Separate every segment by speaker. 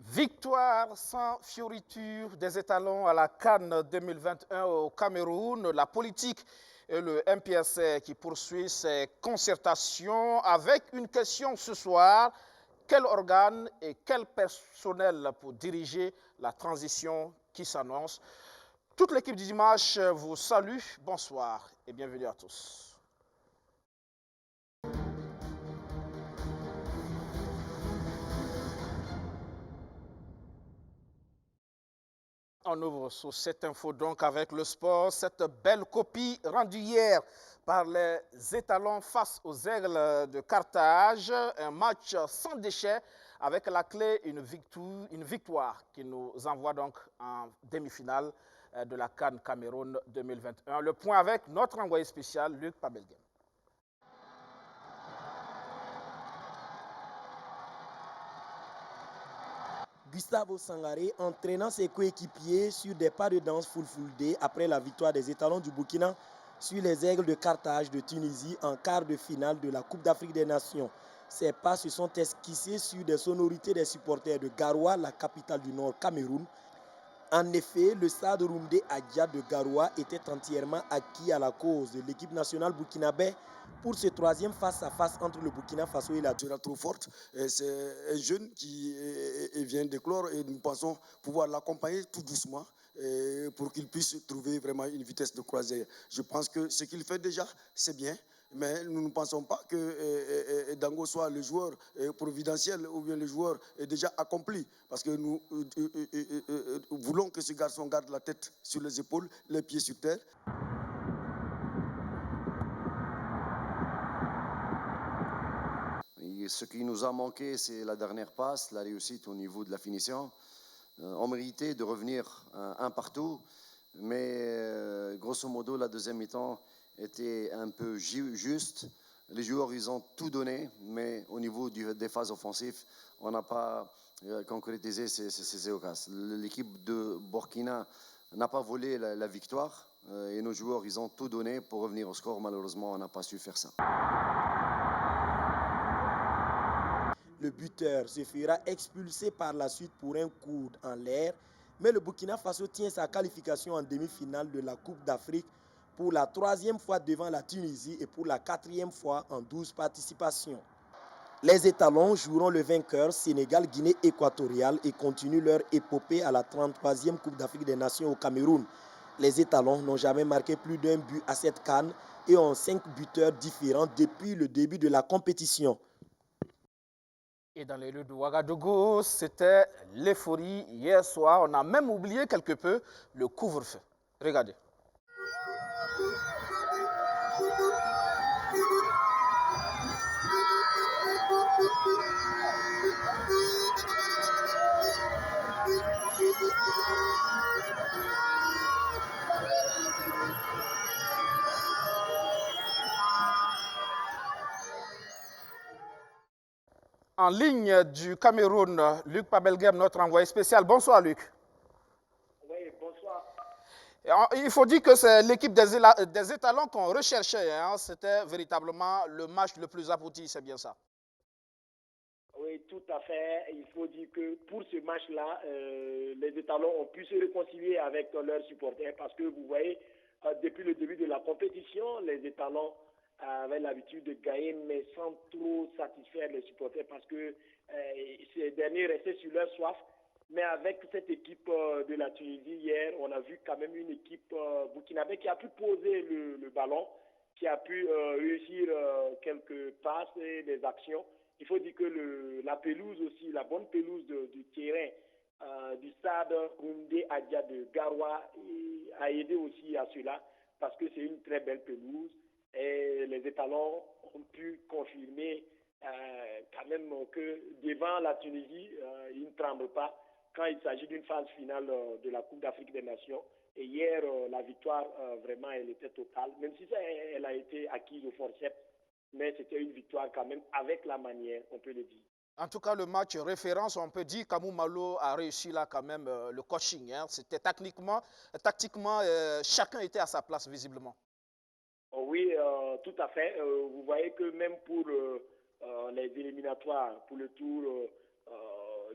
Speaker 1: Victoire sans fioriture des étalons à la CAN 2021 au Cameroun. La politique et le MPSC qui poursuit ses concertations avec une question ce soir. Quel organe et quel personnel pour diriger la transition qui s'annonce? Toute l'équipe du dimanche vous salue. Bonsoir et bienvenue à tous. On ouvre sur cette info donc avec le sport, cette belle copie rendue hier par les étalons face aux Aigles de Carthage. Un match sans déchets avec la clé une victoire qui nous envoie donc en demi-finale de la CAN Cameroun 2021. Le point avec notre envoyé spécial Luc Pabelguem.
Speaker 2: Gustavo Sangaré entraînant ses coéquipiers sur des pas de danse full day après la victoire des étalons du Burkina sur les Aigles de Carthage de Tunisie en quart de finale de la Coupe d'Afrique des Nations. Ces pas se sont esquissés sur des sonorités des supporters de Garoua, la capitale du Nord Cameroun. En effet, le stade Roumdé Adja de Garoua était entièrement acquis à la cause de l'équipe nationale burkinabé pour ce troisième face-à-face entre le Burkina Faso et la
Speaker 3: sera trop forte. C'est un jeune qui vient d'éclore et nous pensons pouvoir l'accompagner tout doucement pour qu'il puisse trouver vraiment une vitesse de croisière. Je pense que ce qu'il fait déjà, c'est bien. Mais nous ne pensons pas que Dango soit le joueur providentiel ou bien le joueur déjà accompli. Parce que nous voulons que ce garçon garde la tête sur les épaules, les pieds sur terre.
Speaker 4: Et ce qui nous a manqué, c'est la dernière passe, la réussite au niveau de la finition. On méritait de revenir un partout, mais grosso modo, la deuxième mi-temps était un peu juste. Les joueurs, ils ont tout donné, mais au niveau des phases offensives, on n'a pas concrétisé ces occasions. L'équipe de Burkina n'a pas volé la victoire et nos joueurs, ils ont tout donné pour revenir au score. Malheureusement, on n'a pas su faire ça.
Speaker 2: Le buteur se fera expulser par la suite pour un coude en l'air, mais le Burkina Faso tient sa qualification en demi-finale de la Coupe d'Afrique pour la troisième fois devant la Tunisie et pour la quatrième fois en 12 participations. Les étalons joueront le vainqueur Sénégal-Guinée équatoriale et continuent leur épopée à la 33e Coupe d'Afrique des Nations au Cameroun. Les étalons n'ont jamais marqué plus d'un but à cette CAN et ont 5 buteurs différents depuis le début de la compétition.
Speaker 1: Et dans les rues de Ouagadougou, c'était l'euphorie hier soir. On a même oublié quelque peu le couvre-feu. Regardez. En ligne du Cameroun, Luc Pabelguem, notre envoyé spécial. Bonsoir Luc.
Speaker 5: Oui, bonsoir.
Speaker 1: Il faut dire que c'est l'équipe des étalons qu'on recherchait. Hein. C'était véritablement le match le plus abouti, c'est bien ça.
Speaker 5: Oui, tout à fait. Il faut dire que pour ce match-là, les étalons ont pu se réconcilier avec leurs supporters parce que vous voyez, depuis le début de la compétition, les étalons avaient l'habitude de gagner, mais sans trop satisfaire les supporters parce que ces derniers restaient sur leur soif. Mais avec cette équipe de la Tunisie hier, on a vu quand même une équipe burkinabé qui a pu poser le ballon, qui a pu réussir quelques passes et des actions. Il faut dire que la pelouse aussi, la bonne pelouse du terrain du stade Roumdé Adja de Garoua a aidé aussi à cela parce que c'est une très belle pelouse et les étalons ont pu confirmer quand même que devant la Tunisie, ils ne tremblent pas quand il s'agit d'une phase finale de la Coupe d'Afrique des Nations. Et hier, la victoire, vraiment, elle était totale, même si elle a été acquise au forceps. Mais c'était une victoire quand même avec la manière, on peut le dire.
Speaker 1: En tout cas, le match référence, on peut dire qu'Amou Malo a réussi là quand même le coaching. Hein. C'était tactiquement, chacun était à sa place visiblement.
Speaker 5: Oui, tout à fait. Vous voyez que même pour les éliminatoires, pour le tour,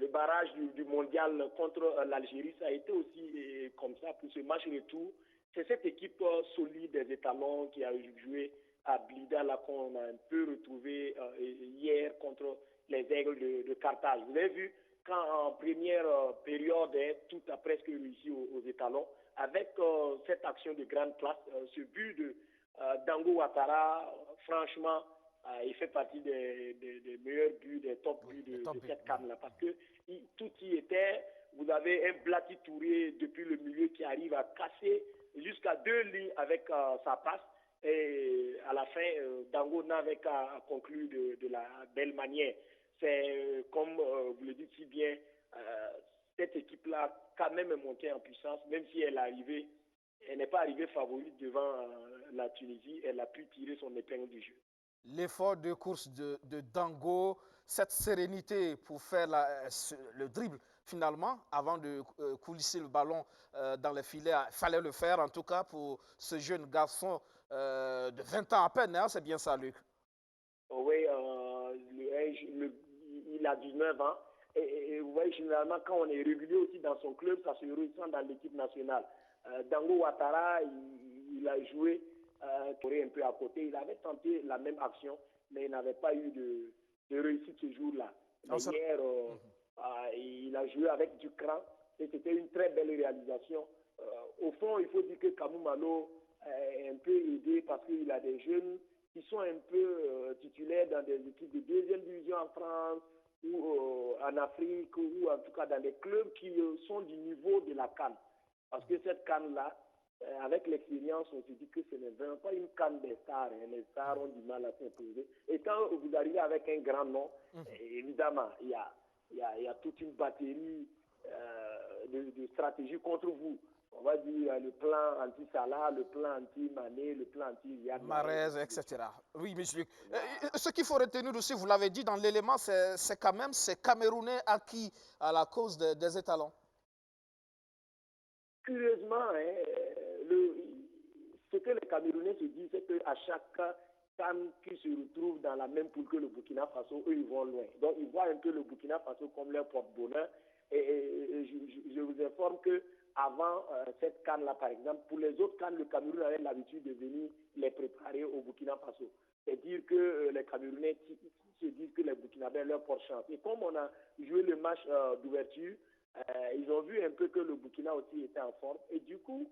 Speaker 5: le barrage du mondial contre l'Algérie, ça a été aussi comme ça pour ce match retour. C'est cette équipe solide des étalons qui a joué à Blida, là qu'on a un peu retrouvé hier contre les Aigles de Carthage. Vous avez vu, quand en première période, tout a presque réussi aux étalons, avec cette action de grande classe, ce but de Dango Ouattara, franchement, il fait partie des meilleurs buts, des top buts de cette CAN-là, parce que tout y était. Vous avez un Blati Touré depuis le milieu qui arrive à casser jusqu'à 2 lignes avec sa passe. Et à la fin, Dango n'avait qu'à conclure de la belle manière. C'est comme vous le dites si bien, cette équipe-là quand même est montée en puissance, même si elle n'est pas arrivée favorite devant la Tunisie, elle a pu tirer son épingle du jeu.
Speaker 1: L'effort de course de Dango, cette sérénité pour faire le dribble finalement, avant de coulisser le ballon dans les filets, il fallait le faire en tout cas pour ce jeune garçon de 20 ans à peine, hein, c'est bien ça Luc?
Speaker 5: Oui, il a 19 ans et vous voyez généralement quand on est régulier aussi dans son club, ça se ressent dans l'équipe nationale. Dango Ouattara, il a joué un peu à côté. Il avait tenté la même action, mais il n'avait pas eu de réussite ce jour-là. Hier, il a joué avec du cran et c'était une très belle réalisation. Au fond, il faut dire que Kamou Malo est un peu aidé parce qu'il a des jeunes qui sont un peu titulaires dans des équipes de deuxième division en France ou en Afrique ou en tout cas dans des clubs qui sont du niveau de la CAN. Parce que cette CAN-là, avec l'expérience, on se dit que ce n'est vraiment pas une canne des stars. Hein. Les stars ont du mal à s'imposer. Et quand vous arrivez avec un grand nom, évidemment, il y a toute une batterie de stratégies contre vous. On va dire le plan anti-Salah, le plan anti-Mané, le plan anti-Riyad
Speaker 1: Mahrez, etc. Oui, monsieur Luc. Ce qu'il faut retenir aussi, vous l'avez dit dans l'élément, c'est quand même ces Camerounais acquis à la cause des étalons.
Speaker 5: Curieusement, ce que les Camerounais se disent, c'est qu'à chaque CAN qui se retrouve dans la même poule que le Burkina Faso, eux, ils vont loin. Donc, ils voient un peu le Burkina Faso comme leur porte-bonheur. Et je vous informe qu'avant cette CAN-là, par exemple, pour les autres CAN, le Cameroun avait l'habitude de venir les préparer au Burkina Faso. C'est dire que les Camerounais se disent que les Burkinabés leur portent chance. Et comme on a joué le match d'ouverture, ils ont vu un peu que le Burkina aussi était en forme. Et du coup,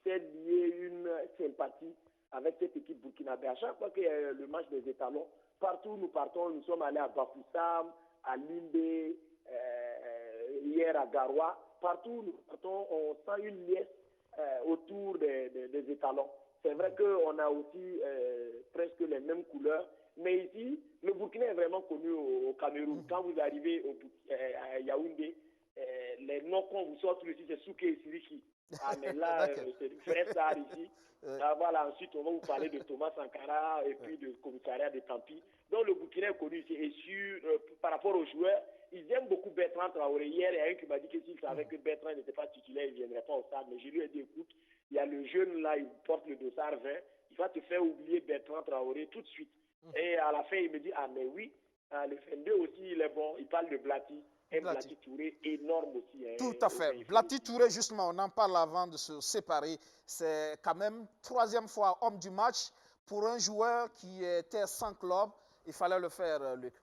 Speaker 5: c'est lié une sympathie avec cette équipe burkinabé. À chaque fois qu'il y a le match des étalons, partout où nous partons, nous sommes allés à Bafoussam, à Limbe, hier à Garoua. Partout où nous partons, on sent une liesse autour des étalons. C'est vrai qu'on a aussi presque les mêmes couleurs. Mais ici, le Burkina est vraiment connu au Cameroun. Quand vous arrivez à Yaoundé, les noms qu'on vous sort ici, c'est Souké et Siriki. Ah, mais là, c'est du vrai star ici. Voilà, ensuite, on va vous parler de Thomas Sankara et puis de commissariat de Tampi. Donc, le Burkina est connu ici. Et par rapport aux joueurs, ils aiment beaucoup Bertrand Traoré. Hier, il y a un qui m'a dit que s'il savait que Bertrand n'était pas titulaire, il ne viendrait pas au stade. Mais je lui ai dit, écoute, il y a le jeune là, il porte le dossard 20. Il va te faire oublier Bertrand Traoré tout de suite. Et à la fin, il me dit, ah mais oui, le F2 aussi, il est bon. Il parle de Blati. Et Blati Touré, énorme aussi.
Speaker 1: Tout à fait. Blati Touré, justement, on en parle avant de se séparer. C'est quand même 3e fois homme du match pour un joueur qui était sans club. Il fallait le faire, Luc.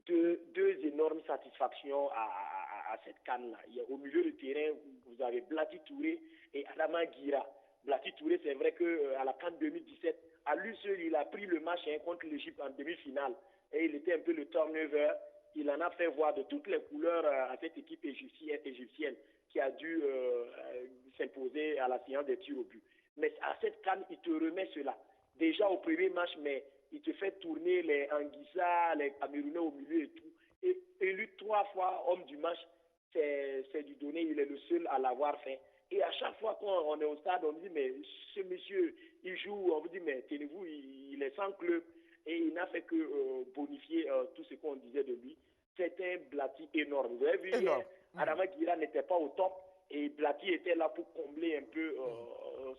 Speaker 5: Deux énormes satisfactions à cette canne-là. Au milieu du terrain, vous avez Blati Touré et Adama Guira. Blati Touré, c'est vrai qu'à la CAN 2017, à lui seul, il a pris le match contre l'Égypte en demi-finale. Et il était un peu le turnover. Il en a fait voir de toutes les couleurs à cette équipe égyptienne qui a dû s'imposer à la séance des tirs au but. Mais à cette CAN, il te remet cela. Déjà au premier match, mais il te fait tourner les Anguissa, les Camerounais au milieu et tout. Et élu 3 fois homme du match, c'est du donné. Il est le seul à l'avoir fait. Et à chaque fois qu'on est au stade, on dit, mais ce monsieur, il joue. On vous dit, mais tenez-vous, il est sans club. Et il n'a fait que bonifier tout ce qu'on disait de lui. C'était un Blati énorme. Vous avez vu hier, Adama Guira n'était pas au top. Et Blati était là pour combler un peu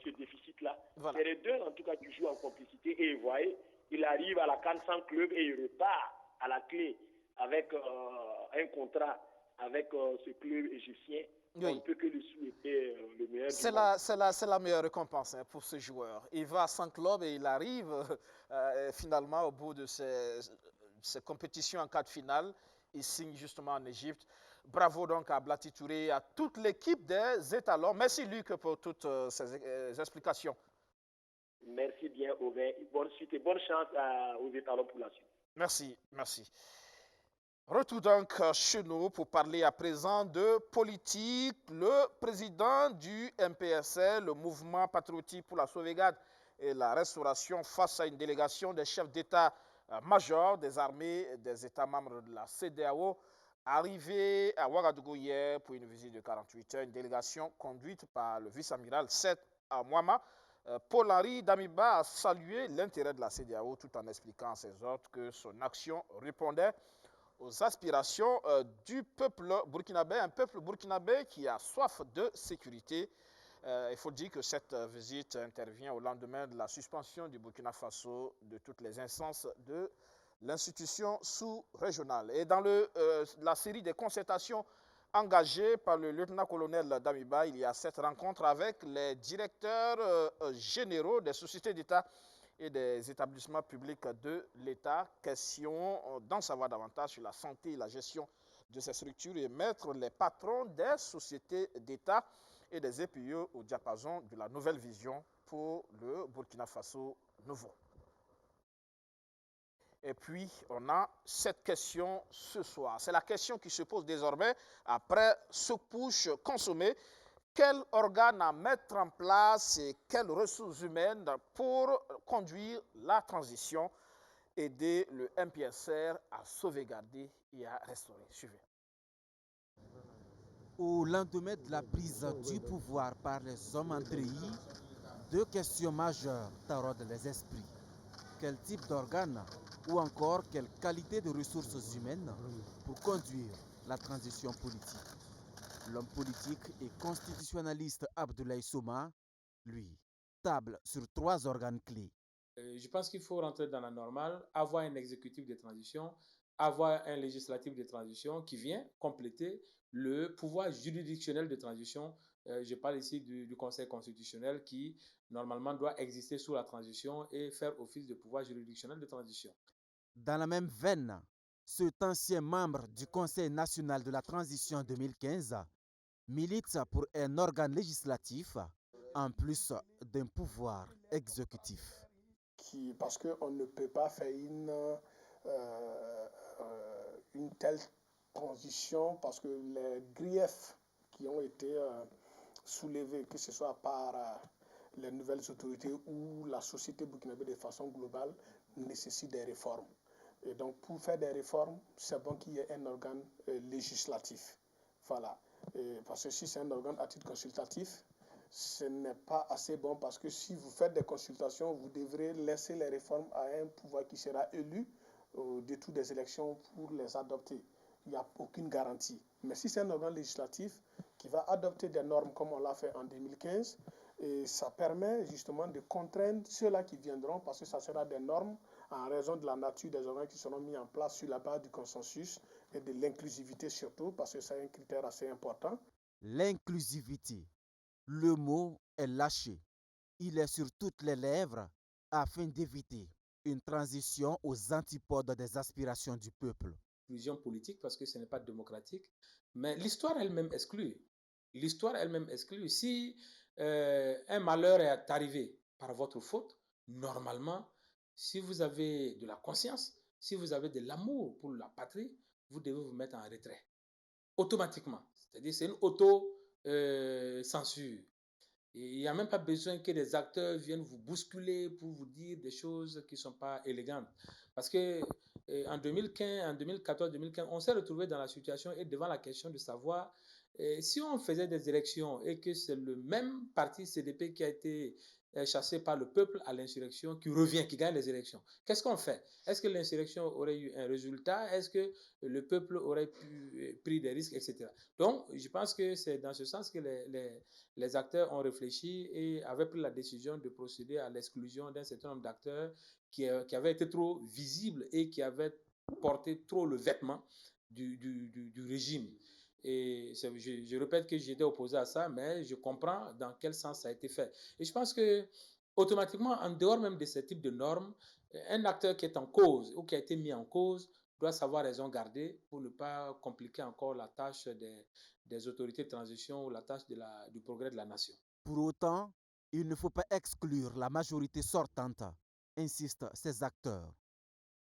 Speaker 5: ce déficit-là. Voilà. C'est les deux, en tout cas, qui jouent en complicité. Et vous voyez, il arrive à la CAN sans club et il repart à la clé avec un contrat avec ce club égyptien, on ne
Speaker 1: Oui.
Speaker 5: peut que lui souhaiter le meilleur du
Speaker 1: C'est
Speaker 5: monde.
Speaker 1: la meilleure récompense pour ce joueur. Il va sans club et il arrive finalement au bout de ces compétitions en quart de finale. Il signe justement en Égypte. Bravo donc à Blati Touré et à toute l'équipe des étalons. Merci Luc pour toutes ces explications.
Speaker 5: Merci bien, Aubin. Bonne suite et bonne chance aux étalons pour la suite.
Speaker 1: Merci, merci. Retour donc chez nous pour parler à présent de politique. Le président du MPSL, le mouvement patriotique pour la sauvegarde et la restauration, face à une délégation des chefs d'État-major des armées des États membres de la CEDEAO, arrivé à Ouagadougou hier pour une visite de 48 heures, une délégation conduite par le vice-amiral Seth Amouama. Paul-Henri Damiba a salué l'intérêt de la CEDEAO tout en expliquant à ses hôtes que son action répondait aux aspirations du peuple burkinabé, un peuple burkinabé qui a soif de sécurité. Il faut dire que cette visite intervient au lendemain de la suspension du Burkina Faso de toutes les instances de l'institution sous-régionale. Et dans la série des concertations engagées par le lieutenant-colonel Damiba, il y a cette rencontre avec les directeurs généraux des sociétés d'État et des établissements publics de l'État. Question d'en savoir davantage sur la santé et la gestion de ces structures et mettre les patrons des sociétés d'État et des EPE au diapason de la nouvelle vision pour le Burkina Faso nouveau. Et puis, on a cette question ce soir. C'est la question qui se pose désormais après ce push consommé. Quel organe à mettre en place et quelles ressources humaines pour conduire la transition, aider le MPSR à sauvegarder et à restaurer. Suivez.
Speaker 6: Au lendemain de la prise du pouvoir par les hommes en treillis, deux questions majeures taraudent les esprits. Quel type d'organe ou encore quelle qualité de ressources humaines pour conduire la transition politique? L'homme politique et constitutionnaliste Abdoulaye Souma, lui, table sur trois organes clés.
Speaker 7: Je pense qu'il faut rentrer dans la normale, avoir un exécutif de transition, avoir un législatif de transition qui vient compléter le pouvoir juridictionnel de transition. Je parle ici du Conseil constitutionnel qui, normalement, doit exister sous la transition et faire office de pouvoir juridictionnel de transition.
Speaker 6: Dans la même veine, cet ancien membre du Conseil national de la transition 2015 milite pour un organe législatif en plus d'un pouvoir exécutif.
Speaker 8: Parce qu'on ne peut pas faire une telle transition parce que les griefs qui ont été soulevés, que ce soit par les nouvelles autorités ou la société burkinabé de façon globale, nécessitent des réformes. Et donc, pour faire des réformes, c'est bon qu'il y ait un organe législatif. Voilà. Parce que si c'est un organe à titre consultatif, ce n'est pas assez bon parce que si vous faites des consultations, vous devrez laisser les réformes à un pouvoir qui sera élu au détour des élections pour les adopter. Il n'y a aucune garantie. Mais si c'est un organe législatif qui va adopter des normes comme on l'a fait en 2015, et ça permet justement de contraindre ceux-là qui viendront parce que ça sera des normes en raison de la nature des organes qui seront mis en place sur la base du consensus et de l'inclusivité surtout parce que c'est un critère assez important.
Speaker 6: L'inclusivité. Le mot est lâché. Il est sur toutes les lèvres afin d'éviter une transition aux antipodes des aspirations du peuple.
Speaker 7: Inclusion politique parce que ce n'est pas démocratique, mais l'histoire elle-même exclut. L'histoire elle-même exclut. Si un malheur est arrivé par votre faute, normalement, si vous avez de la conscience, si vous avez de l'amour pour la patrie, vous devez vous mettre en retrait. Automatiquement. C'est-à-dire c'est une auto-censure. Il n'y a même pas besoin que des acteurs viennent vous bousculer pour vous dire des choses qui ne sont pas élégantes. Parce que en 2015, en 2014, 2015, on s'est retrouvé dans la situation et devant la question de savoir si on faisait des élections et que c'est le même parti CDP qui a été chassé par le peuple à l'insurrection qui revient, qui gagne les élections. Qu'est-ce qu'on fait? Est-ce que l'insurrection aurait eu un résultat? Est-ce que le peuple aurait pris des risques, etc. Donc, je pense que c'est dans ce sens que les acteurs ont réfléchi et avaient pris la décision de procéder à l'exclusion d'un certain nombre d'acteurs qui avaient été trop visibles et qui avaient porter trop le vêtement du régime. Et je répète que j'étais opposé à ça, mais je comprends dans quel sens ça a été fait. Et je pense que automatiquement, en dehors même de ce type de normes, un acteur qui est en cause ou qui a été mis en cause doit savoir raison garder pour ne pas compliquer encore la tâche des autorités de transition ou la tâche du progrès de la nation.
Speaker 6: Pour autant, il ne faut pas exclure la majorité sortante, insistent ces acteurs.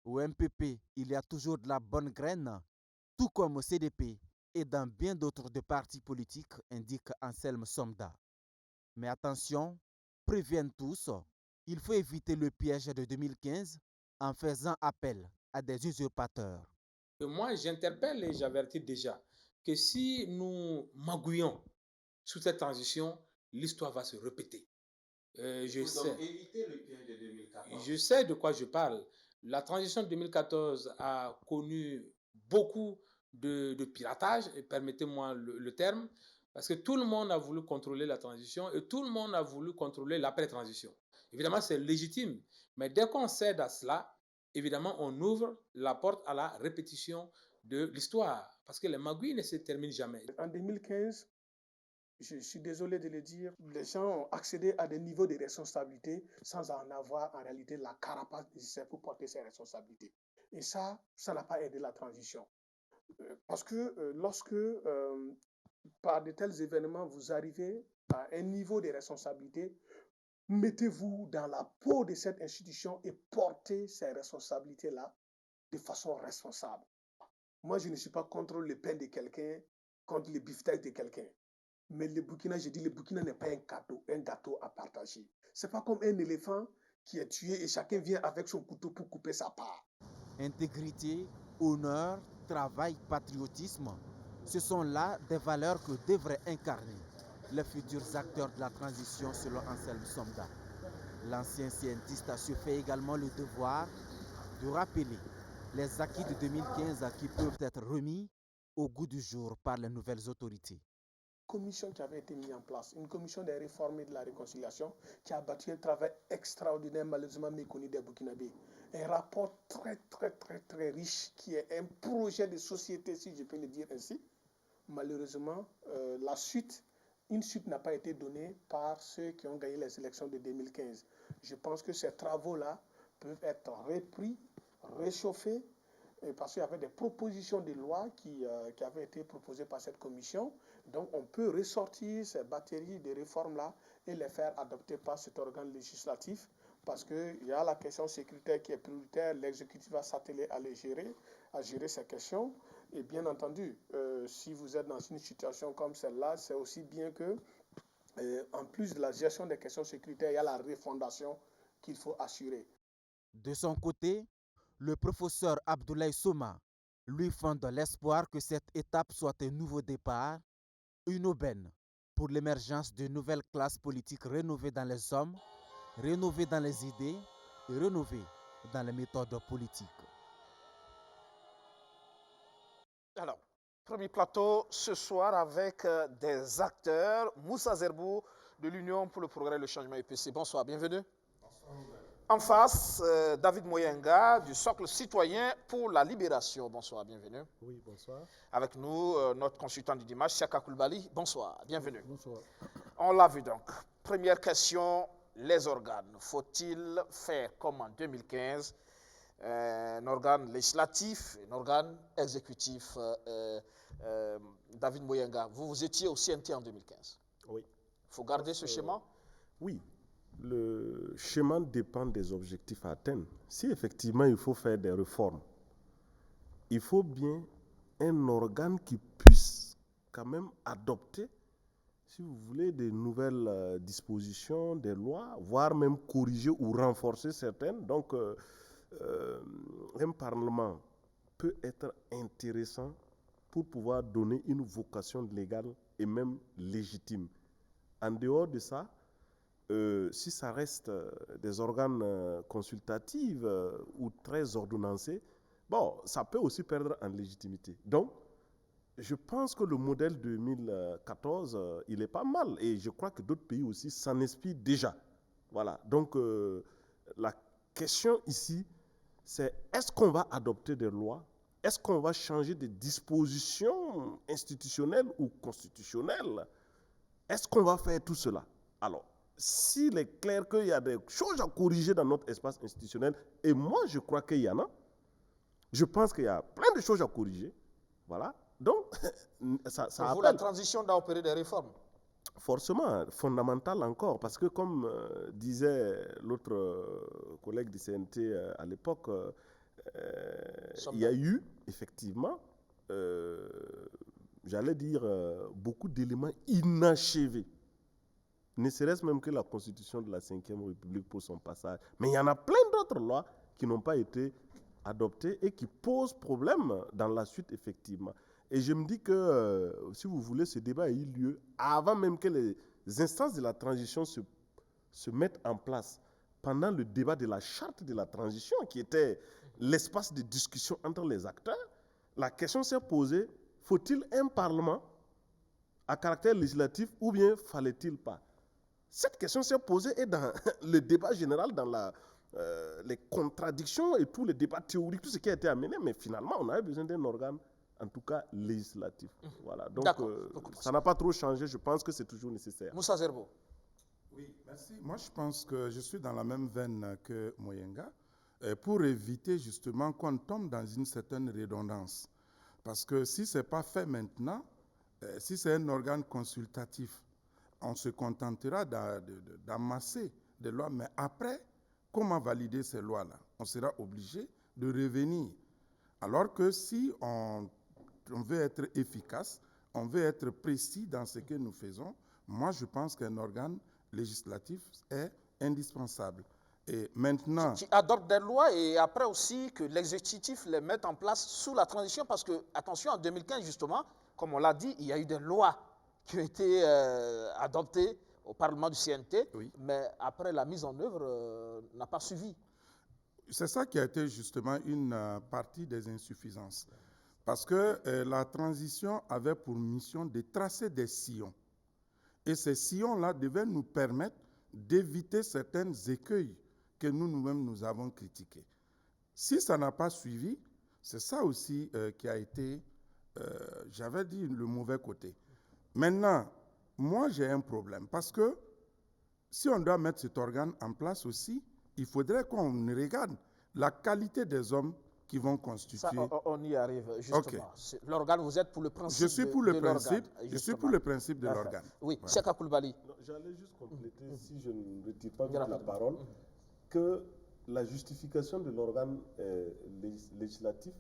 Speaker 6: Au MPP, il y a toujours de la bonne graine, tout comme au CDP et dans bien d'autres de partis politiques, indique Anselme Somda. Mais attention, préviennent tous, il faut éviter le piège de 2015 en faisant appel à des usurpateurs.
Speaker 7: Et moi, j'interpelle et j'avertis déjà que si nous magouillons sous cette transition, l'histoire va se répéter. Je sais.
Speaker 1: Éviter le piège de 2014.
Speaker 7: Je sais de quoi je parle. La transition de 2014 a connu beaucoup de piratage, et permettez-moi le terme, parce que tout le monde a voulu contrôler la transition et tout le monde a voulu contrôler l'après-transition. Évidemment, c'est légitime, mais dès qu'on cède à cela, évidemment, on ouvre la porte à la répétition de l'histoire, parce que les magouilles ne se terminent jamais.
Speaker 8: En 2015, je suis désolé de le dire, les gens ont accédé à des niveaux de responsabilité sans en avoir en réalité la carapace nécessaire pour porter ces responsabilités. Et ça n'a pas aidé la transition. Parce que lorsque, par de tels événements, vous arrivez à un niveau de responsabilité, mettez-vous dans la peau de cette institution et portez ces responsabilités-là de façon responsable. Moi, je ne suis pas contre le pain de quelqu'un, contre le beefsteak de quelqu'un. Mais le Burkina, je dis, le Burkina n'est pas un gâteau à partager. Ce n'est pas comme un éléphant qui est tué et chacun vient avec son couteau pour couper sa part.
Speaker 6: Intégrité, honneur, travail, patriotisme, ce sont là des valeurs que devraient incarner les futurs acteurs de la transition selon Anselme Somda. L'ancien scientiste se fait également le devoir de rappeler les acquis de 2015 qui peuvent être remis au goût du jour par les nouvelles autorités.
Speaker 8: Commission qui avait été mise en place, une commission des réformes et de la réconciliation qui a battu un travail extraordinaire, malheureusement méconnu des Burkinabés. Un rapport très riche qui est un projet de société, si je peux le dire ainsi. Malheureusement, une suite n'a pas été donnée par ceux qui ont gagné les élections de 2015. Je pense que ces travaux-là peuvent être repris, réchauffés, parce qu'il y avait des propositions de loi qui avaient été proposées par cette commission. Donc, on peut ressortir ces batteries de réformes-là et les faire adopter par cet organe législatif, parce qu'il y a la question sécuritaire qui est prioritaire. L'exécutif va s'atteler à gérer ces questions. Et bien entendu, si vous êtes dans une situation comme celle-là, c'est aussi bien que, en plus de la gestion des questions sécuritaires, il y a la refondation qu'il faut assurer.
Speaker 6: De son côté, le professeur Abdoulaye Souma lui fonde l'espoir que cette étape soit un nouveau départ, une aubaine pour l'émergence de nouvelles classes politiques rénovées dans les hommes, rénovées dans les idées et rénovées dans les méthodes politiques.
Speaker 1: Alors, premier plateau ce soir avec des acteurs. Moussa Zerbou de l'Union pour le progrès et le changement EPC. Bonsoir, bienvenue. En face, David Moyenga du Socle citoyen pour la libération. Bonsoir, bienvenue.
Speaker 9: Oui, bonsoir.
Speaker 1: Avec nous, notre consultant du dimanche, Siaka Koulibaly. Bonsoir, bienvenue.
Speaker 9: Bonsoir.
Speaker 1: On l'a vu donc. Première question, les organes. Faut-il faire comme en 2015, un organe législatif, un organe exécutif? David Moyenga, vous étiez au CNT en 2015.
Speaker 9: Oui.
Speaker 1: Il faut garder ce schéma?
Speaker 9: Oui. Le schéma dépend des objectifs à atteindre. Si effectivement il faut faire des réformes, il faut bien un organe qui puisse quand même adopter, si vous voulez, des nouvelles dispositions, des lois, voire même corriger ou renforcer certaines. Donc, un Parlement peut être intéressant pour pouvoir donner une vocation légale et même légitime. En dehors de ça, si ça reste des organes consultatifs ou très ordonnancés, bon, ça peut aussi perdre en légitimité. Donc, je pense que le modèle 2014, il est pas mal. Et je crois que d'autres pays aussi s'en inspirent déjà. Voilà. Donc, la question ici, c'est est-ce qu'on va adopter des lois? Est-ce qu'on va changer des dispositions institutionnelles ou constitutionnelles? Est-ce qu'on va faire tout cela? Alors, s'il est clair qu'il y a des choses à corriger dans notre espace institutionnel, et moi je crois qu'il y en a, je pense qu'il y a plein de choses à corriger. Voilà. Donc, ça
Speaker 1: Pour la transition doit opérer des réformes.
Speaker 9: Forcément, fondamental encore, parce que comme disait l'autre collègue du CNT à l'époque, il y a eu effectivement, j'allais dire, beaucoup d'éléments inachevés. Ne serait-ce même que la constitution de la Ve République pour son passage. Mais il y en a plein d'autres lois qui n'ont pas été adoptées et qui posent problème dans la suite, effectivement. Et je me dis que, si vous voulez, ce débat a eu lieu avant même que les instances de la transition se mettent en place. Pendant le débat de la charte de la transition, qui était l'espace de discussion entre les acteurs, la question s'est posée, faut-il un parlement à caractère législatif ou bien fallait-il pas? Cette question s'est posée et dans le débat général, dans les contradictions et tous les débats théoriques, tout ce qui a été amené, mais finalement, on avait besoin d'un organe, en tout cas législatif. Voilà. Donc, ça n'a pas trop changé. Je pense que c'est toujours nécessaire.
Speaker 1: Moussa Zerbo.
Speaker 10: Oui, merci. Moi, je pense que je suis dans la même veine que Moyenga pour éviter justement qu'on tombe dans une certaine redondance. Parce que si ce n'est pas fait maintenant, si c'est un organe consultatif, on se contentera d'amasser des lois. Mais après, comment valider ces lois-là? On sera obligé de revenir. Alors que si on veut être efficace, on veut être précis dans ce que nous faisons, moi je pense qu'un organe législatif est indispensable. Et maintenant...
Speaker 1: Qui adopte des lois et après aussi que l'exécutif les mette en place sous la transition parce que, attention, en 2015 justement, comme on l'a dit, il y a eu des lois qui ont été adoptées au Parlement du CNT, oui. Mais après la mise en œuvre n'a pas suivi.
Speaker 10: C'est ça qui a été justement une partie des insuffisances. Parce que la transition avait pour mission de tracer des sillons. Et ces sillons-là devaient nous permettre d'éviter certains écueils que nous-mêmes nous avons critiqués. Si ça n'a pas suivi, c'est ça aussi qui a été, j'avais dit, le mauvais côté. Maintenant, moi j'ai un problème parce que si on doit mettre cet organe en place aussi, il faudrait qu'on regarde la qualité des hommes qui vont constituer.
Speaker 1: Ça, on y arrive, justement. Okay. L'organe, vous êtes pour le principe
Speaker 10: Je suis pour le principe, je suis pour le principe de l'organe.
Speaker 1: Oui, voilà. Cheikh Koulibaly.
Speaker 9: J'allais juste compléter, si je ne retire pas la parole, que la justification de l'organe législatif,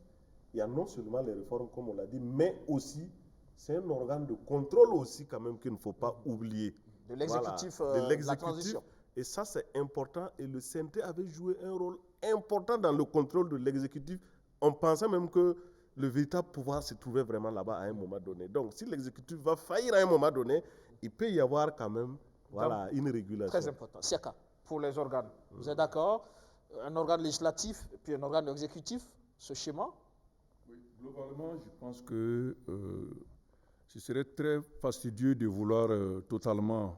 Speaker 9: il y a non seulement les réformes, comme on l'a dit, mais aussi, c'est un organe de contrôle aussi, quand même, qu'il ne faut pas oublier.
Speaker 1: De l'exécutif, voilà, de la transition.
Speaker 9: Et ça, c'est important. Et le CNT avait joué un rôle important dans le contrôle de l'exécutif. On pensait même que le véritable pouvoir se trouvait vraiment là-bas à un moment donné. Donc, si l'exécutif va faillir à un moment donné, il peut y avoir quand même une régulation.
Speaker 1: Très important. Siaka, pour les organes, vous êtes d'accord? Un organe législatif et puis un organe exécutif, ce schéma?
Speaker 11: Oui, globalement, je pense que ce serait très fastidieux de vouloir totalement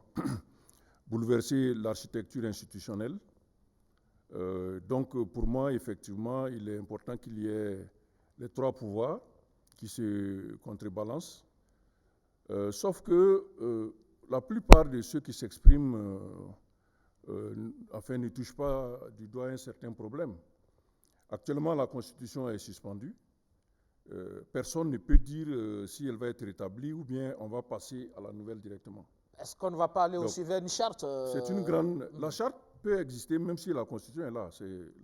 Speaker 11: bouleverser l'architecture institutionnelle. Donc, pour moi, effectivement, il est important qu'il y ait les trois pouvoirs qui se contrebalancent. Sauf que la plupart de ceux qui s'expriment ne touchent pas du doigt un certain problème. Actuellement, la Constitution est suspendue. Personne ne peut dire si elle va être rétablie ou bien on va passer à la nouvelle directement.
Speaker 1: Est-ce qu'on ne va pas aller aussi vers une charte
Speaker 11: C'est une grande... La charte peut exister même si la Constitution est là.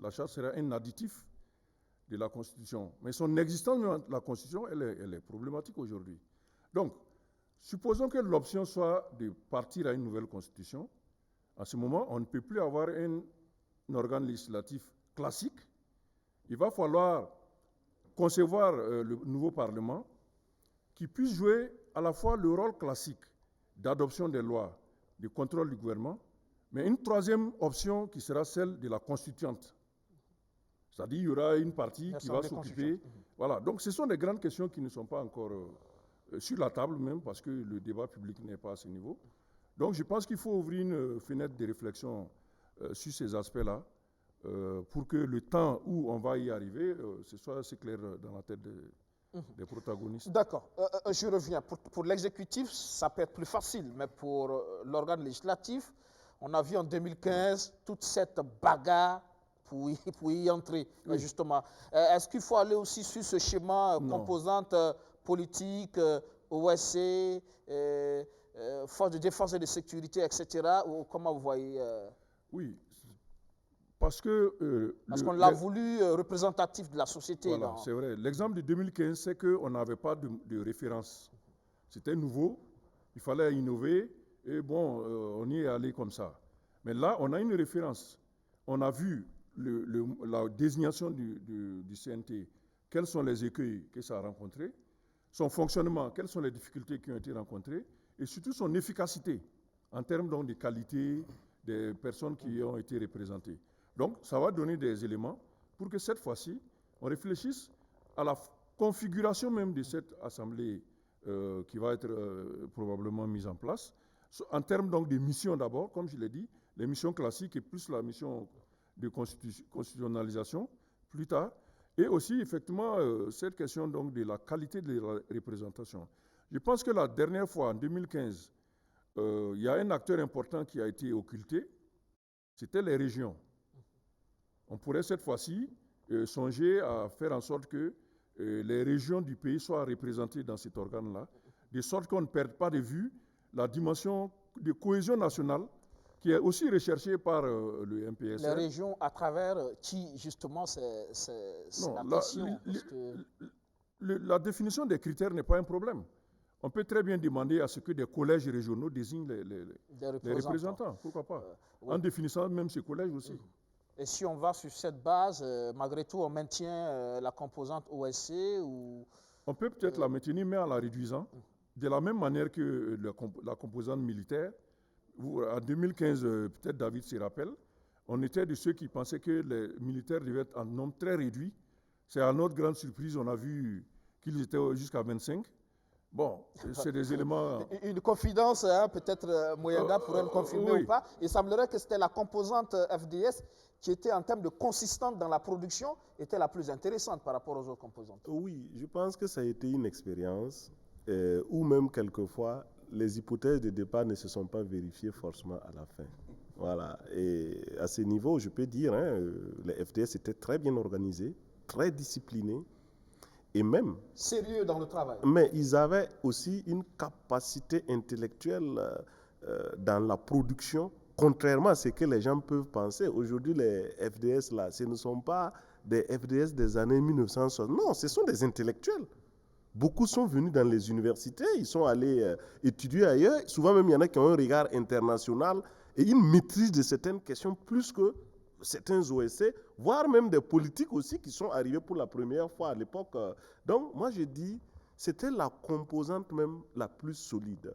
Speaker 11: La charte sera un additif de la Constitution. Mais son existence dans la Constitution, elle est problématique aujourd'hui. Donc, supposons que l'option soit de partir à une nouvelle Constitution. À ce moment, on ne peut plus avoir un organe législatif classique. Il va falloir concevoir le nouveau Parlement qui puisse jouer à la fois le rôle classique d'adoption des lois, de contrôle du gouvernement, mais une troisième option qui sera celle de la constituante. C'est-à-dire qu'il y aura une partie qui va s'occuper. Voilà. Donc ce sont des grandes questions qui ne sont pas encore sur la table même parce que le débat public n'est pas à ce niveau. Donc je pense qu'il faut ouvrir une fenêtre de réflexion sur ces aspects-là pour que le temps où on va y arriver, ce soit assez clair dans la tête des protagonistes.
Speaker 1: D'accord. Je reviens. Pour l'exécutif, ça peut être plus facile, mais pour l'organe législatif, on a vu en 2015 toute cette bagarre pour y entrer, justement. Est-ce qu'il faut aller aussi sur ce schéma composante politique, OSC, force de défense et de sécurité, etc. Ou comment vous voyez
Speaker 11: Oui, parce que...
Speaker 1: parce qu'on l'a voulu représentatif de la société.
Speaker 11: Voilà, c'est vrai. L'exemple de 2015, c'est qu'on n'avait pas de référence. C'était nouveau, il fallait innover, et bon, on y est allé comme ça. Mais là, on a une référence. On a vu la désignation du CNT, quels sont les écueils que ça a rencontrés, son fonctionnement, quelles sont les difficultés qui ont été rencontrées, et surtout son efficacité en termes donc, de qualité des personnes qui ont été représentées. Donc, ça va donner des éléments pour que cette fois-ci, on réfléchisse à la configuration même de cette assemblée qui va être probablement mise en place. En termes donc de missions d'abord, comme je l'ai dit, les missions classiques et plus la mission de constitutionnalisation plus tard, et aussi effectivement cette question donc de la qualité de la représentation. Je pense que la dernière fois, en 2015, il y a un acteur important qui a été occulté, c'était les régions. On pourrait cette fois-ci songer à faire en sorte que les régions du pays soient représentées dans cet organe-là, de sorte qu'on ne perde pas de vue la dimension de cohésion nationale qui est aussi recherchée par le MPSR.
Speaker 1: Les régions à travers qui, justement, c'est la question.
Speaker 11: La définition des critères n'est pas un problème. On peut très bien demander à ce que des collèges régionaux désignent les représentants. Pourquoi pas oui. En définissant même ces collèges aussi.
Speaker 1: Et si on va sur cette base, malgré tout, on maintient la composante OSC ou...
Speaker 11: On peut peut-être la maintenir, mais en la réduisant. De la même manière que la composante militaire. En 2015, peut-être David se rappelle, on était de ceux qui pensaient que les militaires devaient être en nombre très réduit. C'est à notre grande surprise, on a vu qu'ils étaient jusqu'à 25. Bon, c'est des éléments...
Speaker 1: Une confidence, hein, peut-être Moyenga pourrait le confirmer ou pas. Il semblerait que c'était la composante FDS qui était en termes de consistance dans la production, était la plus intéressante par rapport aux autres composantes.
Speaker 9: Oui, je pense que ça a été une expérience où même quelquefois, les hypothèses de départ ne se sont pas vérifiées forcément à la fin. Voilà. Et à ce niveau, je peux dire, les FDS étaient très bien organisés, très disciplinés, et même...
Speaker 1: sérieux dans le travail.
Speaker 9: Mais ils avaient aussi une capacité intellectuelle dans la production, contrairement à ce que les gens peuvent penser. Aujourd'hui, les FDS, là, ce ne sont pas des FDS des années 1960. Non, ce sont des intellectuels. Beaucoup sont venus dans les universités, ils sont allés étudier ailleurs. Souvent même, il y en a qui ont un regard international et une maîtrise de certaines questions plus que certains OSC, voire même des politiques aussi qui sont arrivés pour la première fois à l'époque. Donc, moi, je dis, c'était la composante même la plus solide.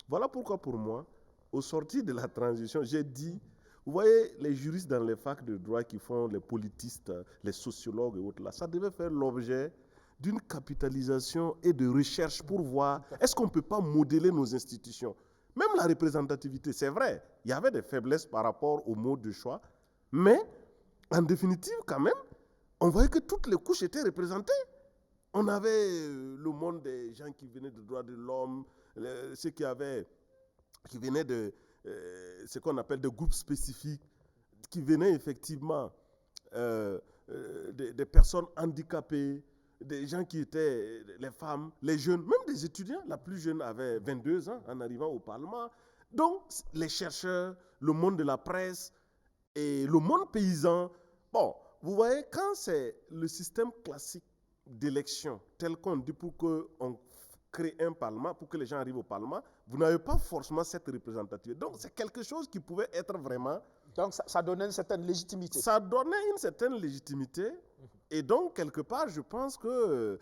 Speaker 9: Voilà pourquoi, pour moi, au sortir de la transition, j'ai dit, vous voyez, les juristes dans les facs de droit qui font les politistes, les sociologues et autres, là, ça devait faire l'objet d'une capitalisation et de recherche pour voir est-ce qu'on ne peut pas modeler nos institutions. Même la représentativité, c'est vrai, il y avait des faiblesses par rapport au mode de choix, mais en définitive, quand même, on voyait que toutes les couches étaient représentées. On avait le monde des gens qui venaient de droits de l'homme, ceux qui venaient de ce qu'on appelle des groupes spécifiques, qui venaient effectivement des personnes handicapées, des gens qui étaient les femmes, les jeunes, même des étudiants. La plus jeune avait 22 ans en arrivant au Parlement. Donc, les chercheurs, le monde de la presse et le monde paysan. Bon, vous voyez, quand c'est le système classique d'élection, tel qu'on dit pour qu'on crée un Parlement, pour que les gens arrivent au Parlement, vous n'avez pas forcément cette représentativité. Donc, c'est quelque chose qui pouvait être vraiment...
Speaker 1: Donc, ça donnait une certaine légitimité.
Speaker 9: Ça donnait une certaine légitimité. Et donc, quelque part, je pense que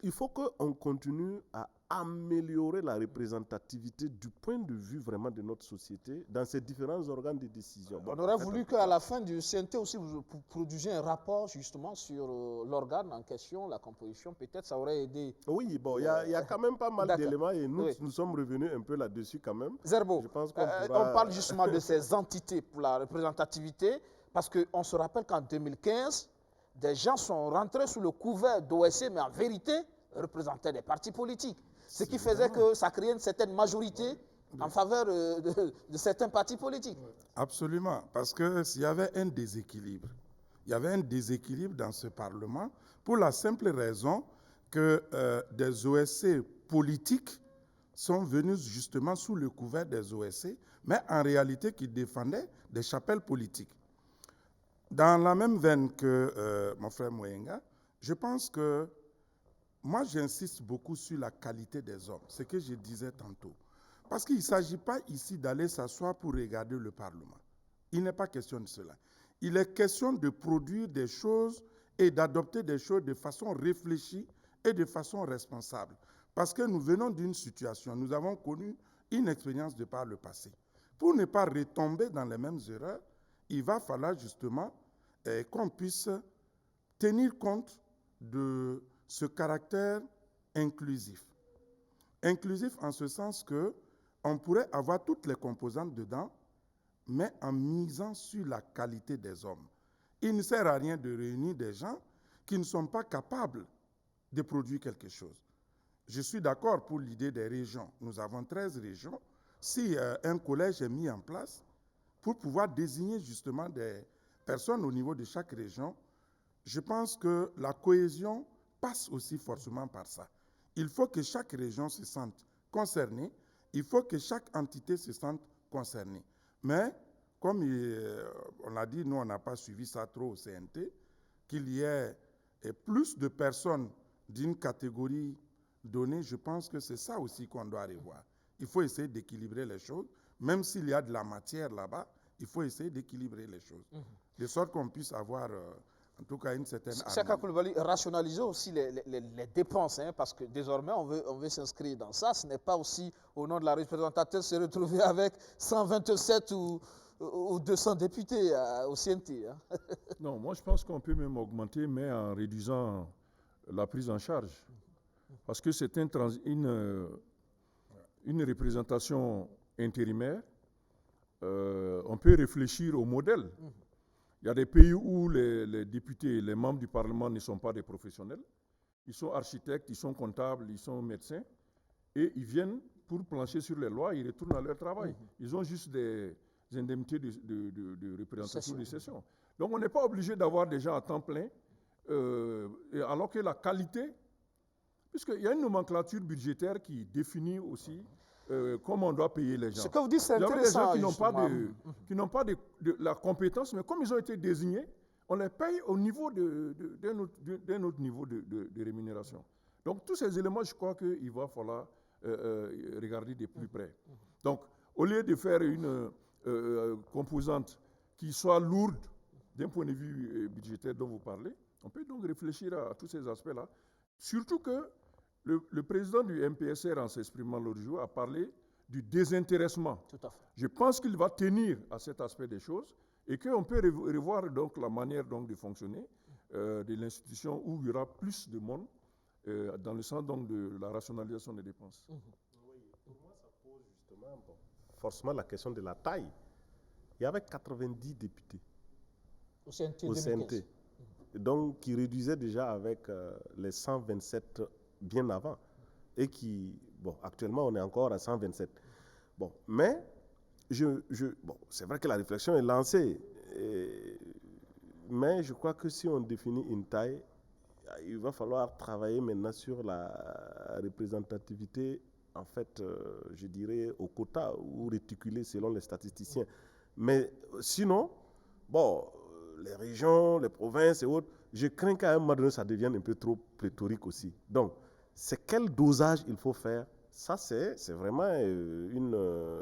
Speaker 9: il faut qu'on continue à améliorer la représentativité du point de vue vraiment de notre société dans ces différents organes de décision.
Speaker 1: On aurait voulu qu'à la fin du CNT aussi, vous produisiez un rapport justement sur l'organe en question, la composition. Peut-être ça aurait aidé.
Speaker 9: Oui, bon, il y a quand même pas mal d'éléments et nous sommes revenus un peu là-dessus quand même.
Speaker 1: Zerbo,
Speaker 9: je pense
Speaker 1: on parle justement de ces entités pour la représentativité. Parce qu'on se rappelle qu'en 2015, des gens sont rentrés sous le couvert d'OSC, mais en vérité, représentaient des partis politiques. Ce qui faisait que ça créait une certaine majorité en faveur de certains partis politiques.
Speaker 10: Absolument, parce qu'il y avait un déséquilibre. Il y avait un déséquilibre dans ce Parlement pour la simple raison que des OSC politiques sont venus justement sous le couvert des OSC, mais en réalité qui défendaient des chapelles politiques. Dans la même veine que mon frère Mouyenga, je pense que moi j'insiste beaucoup sur la qualité des hommes, ce que je disais tantôt. Parce qu'il ne s'agit pas ici d'aller s'asseoir pour regarder le Parlement. Il n'est pas question de cela. Il est question de produire des choses et d'adopter des choses de façon réfléchie et de façon responsable. Parce que nous venons d'une situation, nous avons connu une expérience de par le passé. Pour ne pas retomber dans les mêmes erreurs, il va falloir justement qu'on puisse tenir compte de ce caractère inclusif. Inclusif en ce sens qu'on pourrait avoir toutes les composantes dedans, mais en misant sur la qualité des hommes. Il ne sert à rien de réunir des gens qui ne sont pas capables de produire quelque chose. Je suis d'accord pour l'idée des régions. Nous avons 13 régions. Si un collège est mis en place pour pouvoir désigner justement des personnes au niveau de chaque région, je pense que la cohésion passe aussi forcément par ça. Il faut que chaque région se sente concernée, il faut que chaque entité se sente concernée. Mais, comme on l'a dit, nous on n'a pas suivi ça trop au CNT, qu'il y ait plus de personnes d'une catégorie donnée, je pense que c'est ça aussi qu'on doit revoir. Il faut essayer d'équilibrer les choses, même s'il y a de la matière là-bas, il faut essayer d'équilibrer les choses, de sorte qu'on puisse avoir en tout cas une certaine harmonie.
Speaker 1: Chaka Koulibaly, rationaliser aussi les dépenses, hein, parce que désormais on veut s'inscrire dans ça. Ce n'est pas aussi au nom de la représentative se retrouver avec 127 ou 200 députés au CNT. Hein.
Speaker 11: Non, moi je pense qu'on peut même augmenter, mais en réduisant la prise en charge. Parce que c'est une représentation intérimaire. On peut réfléchir au modèle. Il y a des pays où les députés, les membres du Parlement ne sont pas des professionnels. Ils sont architectes, ils sont comptables, ils sont médecins. Et ils viennent pour plancher sur les lois, ils retournent à leur travail. Ils ont juste des indemnités de représentation de session. Donc on n'est pas obligé d'avoir des gens à temps plein, alors que la qualité, puisqu'il y a une nomenclature budgétaire qui définit aussi comment on doit payer les gens.
Speaker 1: Ce que vous dites, c'est intéressant.
Speaker 11: Il y a des gens qui n'ont pas de la compétence, mais comme ils ont été désignés, on les paye au niveau d'un autre niveau de rémunération. Donc tous ces éléments, je crois qu'il va falloir regarder de plus près. Donc au lieu de faire une composante qui soit lourde d'un point de vue budgétaire dont vous parlez, on peut donc réfléchir à tous ces aspects-là. Surtout que le président du MPSR, en s'exprimant l'autre jour, a parlé du désintéressement.
Speaker 1: Tout à fait.
Speaker 11: Je pense qu'il va tenir à cet aspect des choses et qu'on peut revoir donc la manière donc de fonctionner de l'institution où il y aura plus de monde dans le sens donc de la rationalisation des dépenses.
Speaker 9: Oui, pour moi, ça pose justement forcément la question de la taille. Il y avait 90 députés
Speaker 1: au CNT.
Speaker 9: Donc, qui réduisait déjà avec les 127 bien avant. Et qui, bon, actuellement, on est encore à 127. Bon, mais, bon, c'est vrai que la réflexion est lancée. Mais je crois que si on définit une taille, il va falloir travailler maintenant sur la représentativité, en fait, je dirais, au quota ou réticulée selon les statisticiens. Mais sinon, bon, les régions, les provinces et autres, je crains qu'à un moment donné, ça devienne un peu trop pléthorique aussi. Donc, c'est quel dosage il faut faire? Ça, c'est vraiment une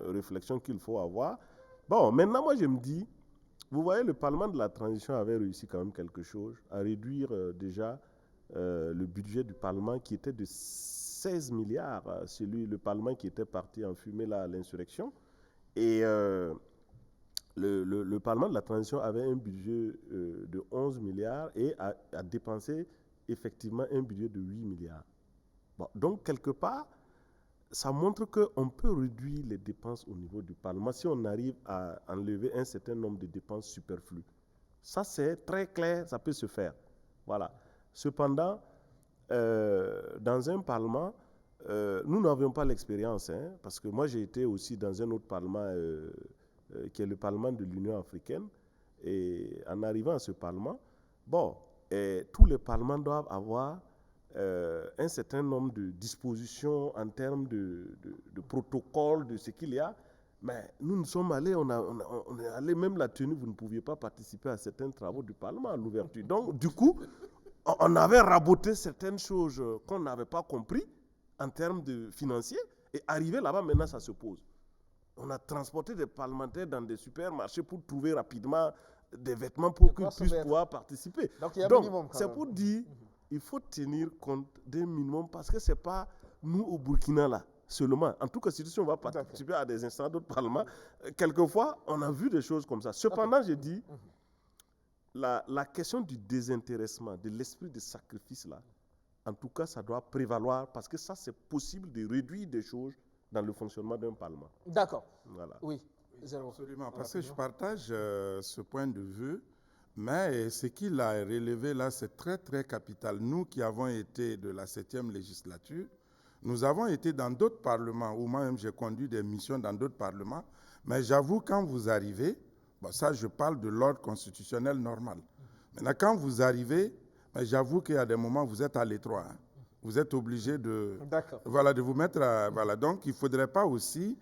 Speaker 9: réflexion qu'il faut avoir. Bon, maintenant, moi, je me dis, vous voyez, le Parlement de la transition avait réussi quand même quelque chose, à réduire déjà le budget du Parlement qui était de 16 milliards, le Parlement qui était parti en fumée là, à l'insurrection. Et le Parlement de la transition avait un budget de 11 milliards et a dépensé effectivement un budget de 8 milliards. Bon, donc, quelque part, ça montre qu'on peut réduire les dépenses au niveau du Parlement si on arrive à enlever un certain nombre de dépenses superflues. Ça, c'est très clair, ça peut se faire. Voilà. Cependant, dans un parlement, nous n'avions pas l'expérience, hein, parce que moi, j'ai été aussi dans un autre parlement, qui est le parlement de l'Union africaine. Et en arrivant à ce parlement, tous les parlements doivent avoir un certain nombre de dispositions en termes de protocole, de ce qu'il y a. Mais nous sommes allés, on est allé, même la tenue, vous ne pouviez pas participer à certains travaux du Parlement à l'ouverture. Donc, du coup, on avait raboté certaines choses qu'on n'avait pas compris en termes de financiers. Et arrivé là-bas, maintenant, ça se pose. On a transporté des parlementaires dans des supermarchés pour trouver rapidement des vêtements pour qu'ils puissent pouvoir participer.
Speaker 1: Donc, il y a un
Speaker 9: Donc,
Speaker 1: minimum.
Speaker 9: c'est pour dire, il faut tenir compte des minimums parce que ce n'est pas nous au Burkina là seulement. En tout cas, si on va participer à des instances d'autres parlements, quelquefois, on a vu des choses comme ça. Cependant, je dis, la question du désintéressement, de l'esprit de sacrifice là, en tout cas, ça doit prévaloir parce que ça, c'est possible de réduire des choses dans le fonctionnement d'un parlement.
Speaker 1: D'accord.
Speaker 9: Voilà.
Speaker 1: Oui.
Speaker 10: Absolument, parce que je partage ce point de vue, mais ce qu'il a relevé là, c'est très, très capital. Nous qui avons été de la 7e législature, nous avons été dans d'autres parlements, ou moi-même j'ai conduit des missions dans d'autres parlements, mais j'avoue, quand vous arrivez, ça je parle de l'ordre constitutionnel normal. Maintenant, quand vous arrivez, j'avoue qu'il y a des moments où vous êtes à l'étroit. Hein. Vous êtes obligé de vous mettre à... Voilà. Donc, il ne faudrait pas aussi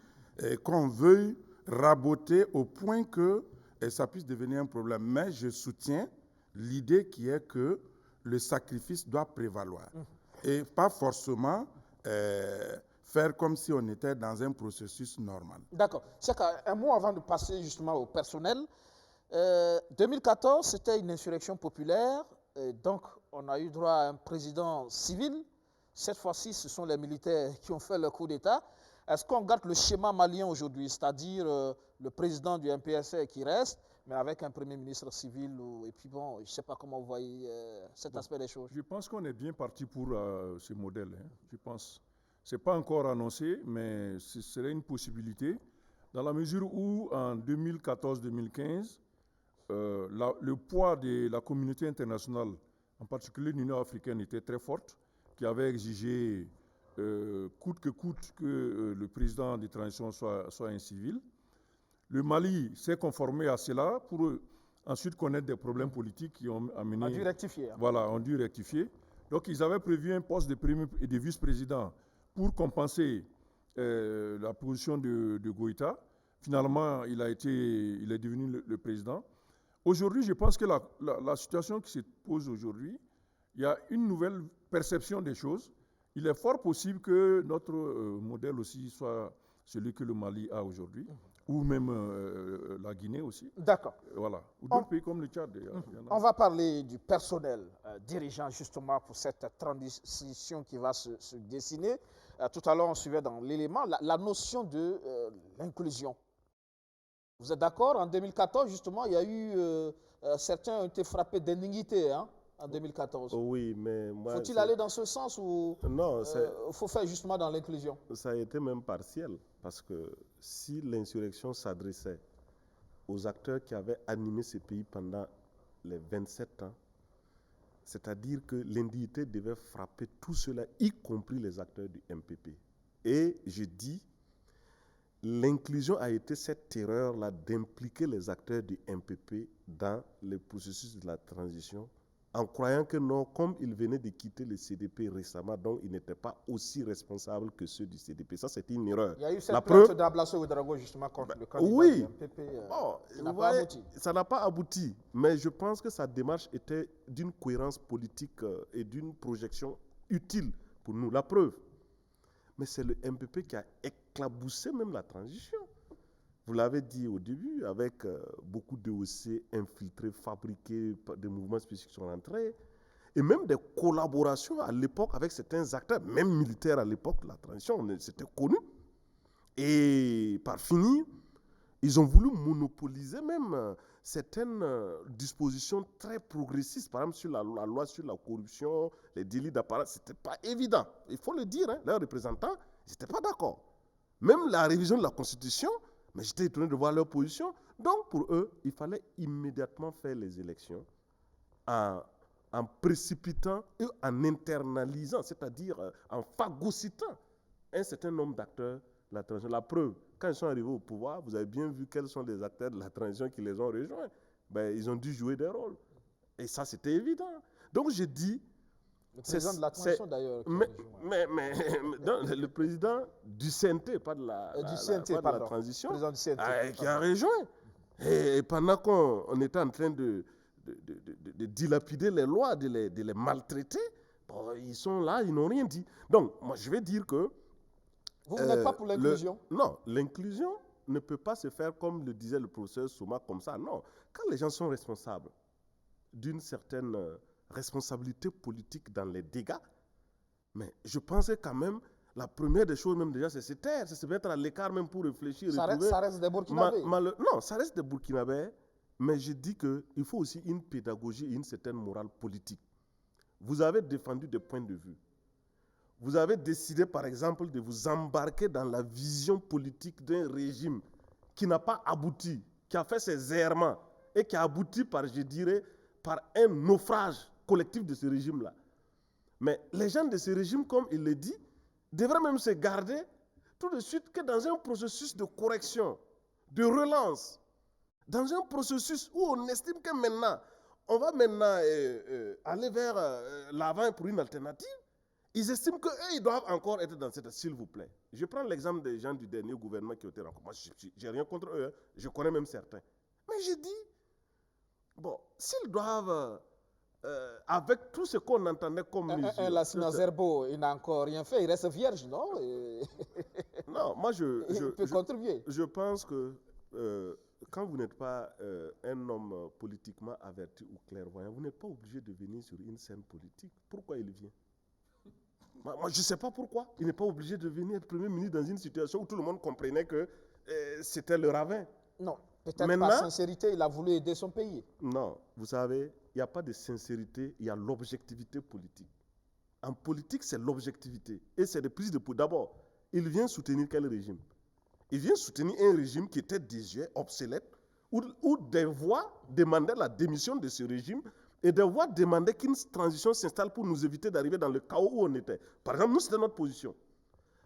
Speaker 10: qu'on veuille raboter au point que ça puisse devenir un problème. Mais je soutiens l'idée qui est que le sacrifice doit prévaloir. Et pas forcément faire comme si on était dans un processus normal.
Speaker 1: D'accord. Un mot avant de passer justement au personnel. 2014, c'était une insurrection populaire. Donc, on a eu droit à un président civil. Cette fois-ci, ce sont les militaires qui ont fait le coup d'État. Est-ce qu'on garde le schéma malien aujourd'hui, c'est-à-dire le président du MPSC qui reste, mais avec un premier ministre civil et puis bon, je ne sais pas comment vous voyez cet aspect des choses.
Speaker 11: Je pense qu'on est bien parti pour ce modèle. Hein. Je pense. Ce n'est pas encore annoncé, mais ce serait une possibilité dans la mesure où en 2014-2015, le poids de la communauté internationale, en particulier l'Union africaine, était très forte, qui avait exigé coûte que coûte que le président de transition soit un civil. Le Mali s'est conformé à cela pour ensuite connaître des problèmes politiques qui ont amené...
Speaker 1: On a dû rectifier.
Speaker 11: Voilà, on a dû rectifier. Donc, ils avaient prévu un poste de premier et de vice-président pour compenser la position de Goïta. Finalement, il est devenu le président. Aujourd'hui, je pense que la situation qui se pose aujourd'hui, il y a une nouvelle perception des choses. Il est fort possible que notre modèle aussi soit celui que le Mali a aujourd'hui, ou même la Guinée aussi.
Speaker 1: D'accord.
Speaker 11: Voilà. Ou d'autres pays comme le Tchad.
Speaker 1: On va parler du personnel dirigeant justement pour cette transition qui va se dessiner. Tout à l'heure, on suivait dans l'élément la notion de l'inclusion. Vous êtes d'accord? En 2014, justement, il y a eu... certains ont été frappés d'indignité, hein, en 2014.
Speaker 9: Oui, mais moi...
Speaker 1: Faut-il aller dans ce sens ou
Speaker 9: non,
Speaker 1: il faut faire justement dans l'inclusion?
Speaker 9: Ça a été même partiel, parce que si l'insurrection s'adressait aux acteurs qui avaient animé ce pays pendant les 27 ans, c'est-à-dire que l'indignité devait frapper tout cela, y compris les acteurs du MPP. Et je dis, l'inclusion a été cette terreur-là d'impliquer les acteurs du MPP dans le processus de la transition, en croyant que non, comme ils venaient de quitter le CDP récemment, donc ils n'étaient pas aussi responsables que ceux du CDP. Ça, c'était une erreur.
Speaker 1: Il y a eu cette plainte d'Ablasso Ouedraogo justement contre le candidat du MPP. Qui n'a pas abouti.
Speaker 9: Ça n'a pas abouti, mais je pense que sa démarche était d'une cohérence politique et d'une projection utile pour nous. La preuve. Mais c'est le MPP qui a éclaboussé même la transition. Vous l'avez dit au début, avec beaucoup de OC infiltrés, fabriqués, des mouvements spécifiques sont rentrés, et même des collaborations à l'époque avec certains acteurs, même militaires à l'époque, la transition, c'était connu. Et par finir, ils ont voulu monopoliser même certaines dispositions très progressistes, par exemple sur la loi sur la corruption, les délits d'appareil, ce n'était pas évident. Il faut le dire, hein, leurs représentants, ils n'étaient pas d'accord. Même la révision de la Constitution, mais j'étais étonné de voir leur position. Donc pour eux, il fallait immédiatement faire les élections en précipitant et en internalisant, c'est-à-dire en phagocytant un certain nombre d'acteurs de la transition. La preuve, quand ils sont arrivés au pouvoir, vous avez bien vu quels sont les acteurs de la transition qui les ont rejoints. Ben, ils ont dû jouer des rôles. Et ça, c'était évident. Donc je dis...
Speaker 1: Le président de la transition d'ailleurs.
Speaker 9: Mais le président du CNT, pas de la, la transition,
Speaker 1: du CNT,
Speaker 9: qui a rejoint. Et pendant qu'on était en train de dilapider les lois, de les maltraiter, bon, ils sont là, ils n'ont rien dit. Donc, moi, je vais dire que...
Speaker 1: Vous n'êtes pas pour l'inclusion?
Speaker 9: Non, l'inclusion ne peut pas se faire comme le disait le professeur Souma, comme ça. Non, quand les gens sont responsables d'une certaine responsabilité politique dans les dégâts, mais je pensais quand même, la première des choses même déjà, c'est se taire, c'est se mettre à l'écart même pour réfléchir.
Speaker 1: Ça reste des Burkinabés.
Speaker 9: Non, ça reste des Burkinabés, mais je dis qu'il faut aussi une pédagogie et une certaine morale politique. Vous avez défendu des points de vue. Vous avez décidé, par exemple, de vous embarquer dans la vision politique d'un régime qui n'a pas abouti, qui a fait ses errements et qui a abouti par, je dirais, par un naufrage collectif de ce régime-là. Mais les gens de ce régime, comme il le dit, devraient même se garder tout de suite que dans un processus de correction, de relance, dans un processus où on estime que maintenant, on va maintenant aller vers l'avant pour une alternative. Ils estiment qu'eux, ils doivent encore être dans cette... S'il vous plaît. Je prends l'exemple des gens du dernier gouvernement qui ont été rencontrés. Moi, je n'ai rien contre eux. Hein. Je connais même certains. Mais je dis, bon, s'ils doivent, avec tout ce qu'on entendait comme mesure...
Speaker 1: Lassina Zerbo, il n'a encore rien fait. Il reste vierge, non?
Speaker 9: Non, moi,
Speaker 1: il peut contribuer.
Speaker 9: Je pense que quand vous n'êtes pas un homme politiquement averti ou clairvoyant, vous n'êtes pas obligé de venir sur une scène politique. Pourquoi il vient? Moi, je ne sais pas pourquoi. Il n'est pas obligé de venir être Premier ministre dans une situation où tout le monde comprenait que c'était le ravin.
Speaker 1: Non, peut-être par sincérité, il a voulu aider son pays.
Speaker 9: Non, vous savez, il n'y a pas de sincérité, il y a l'objectivité politique. En politique, c'est l'objectivité. Et c'est des prises de pouvoir. D'abord, il vient soutenir quel régime? Il vient soutenir un régime qui était désuet, obsolète, où des voix demandaient la démission de ce régime et des voix demandaient qu'une transition s'installe pour nous éviter d'arriver dans le chaos où on était. Par exemple, nous, c'était notre position.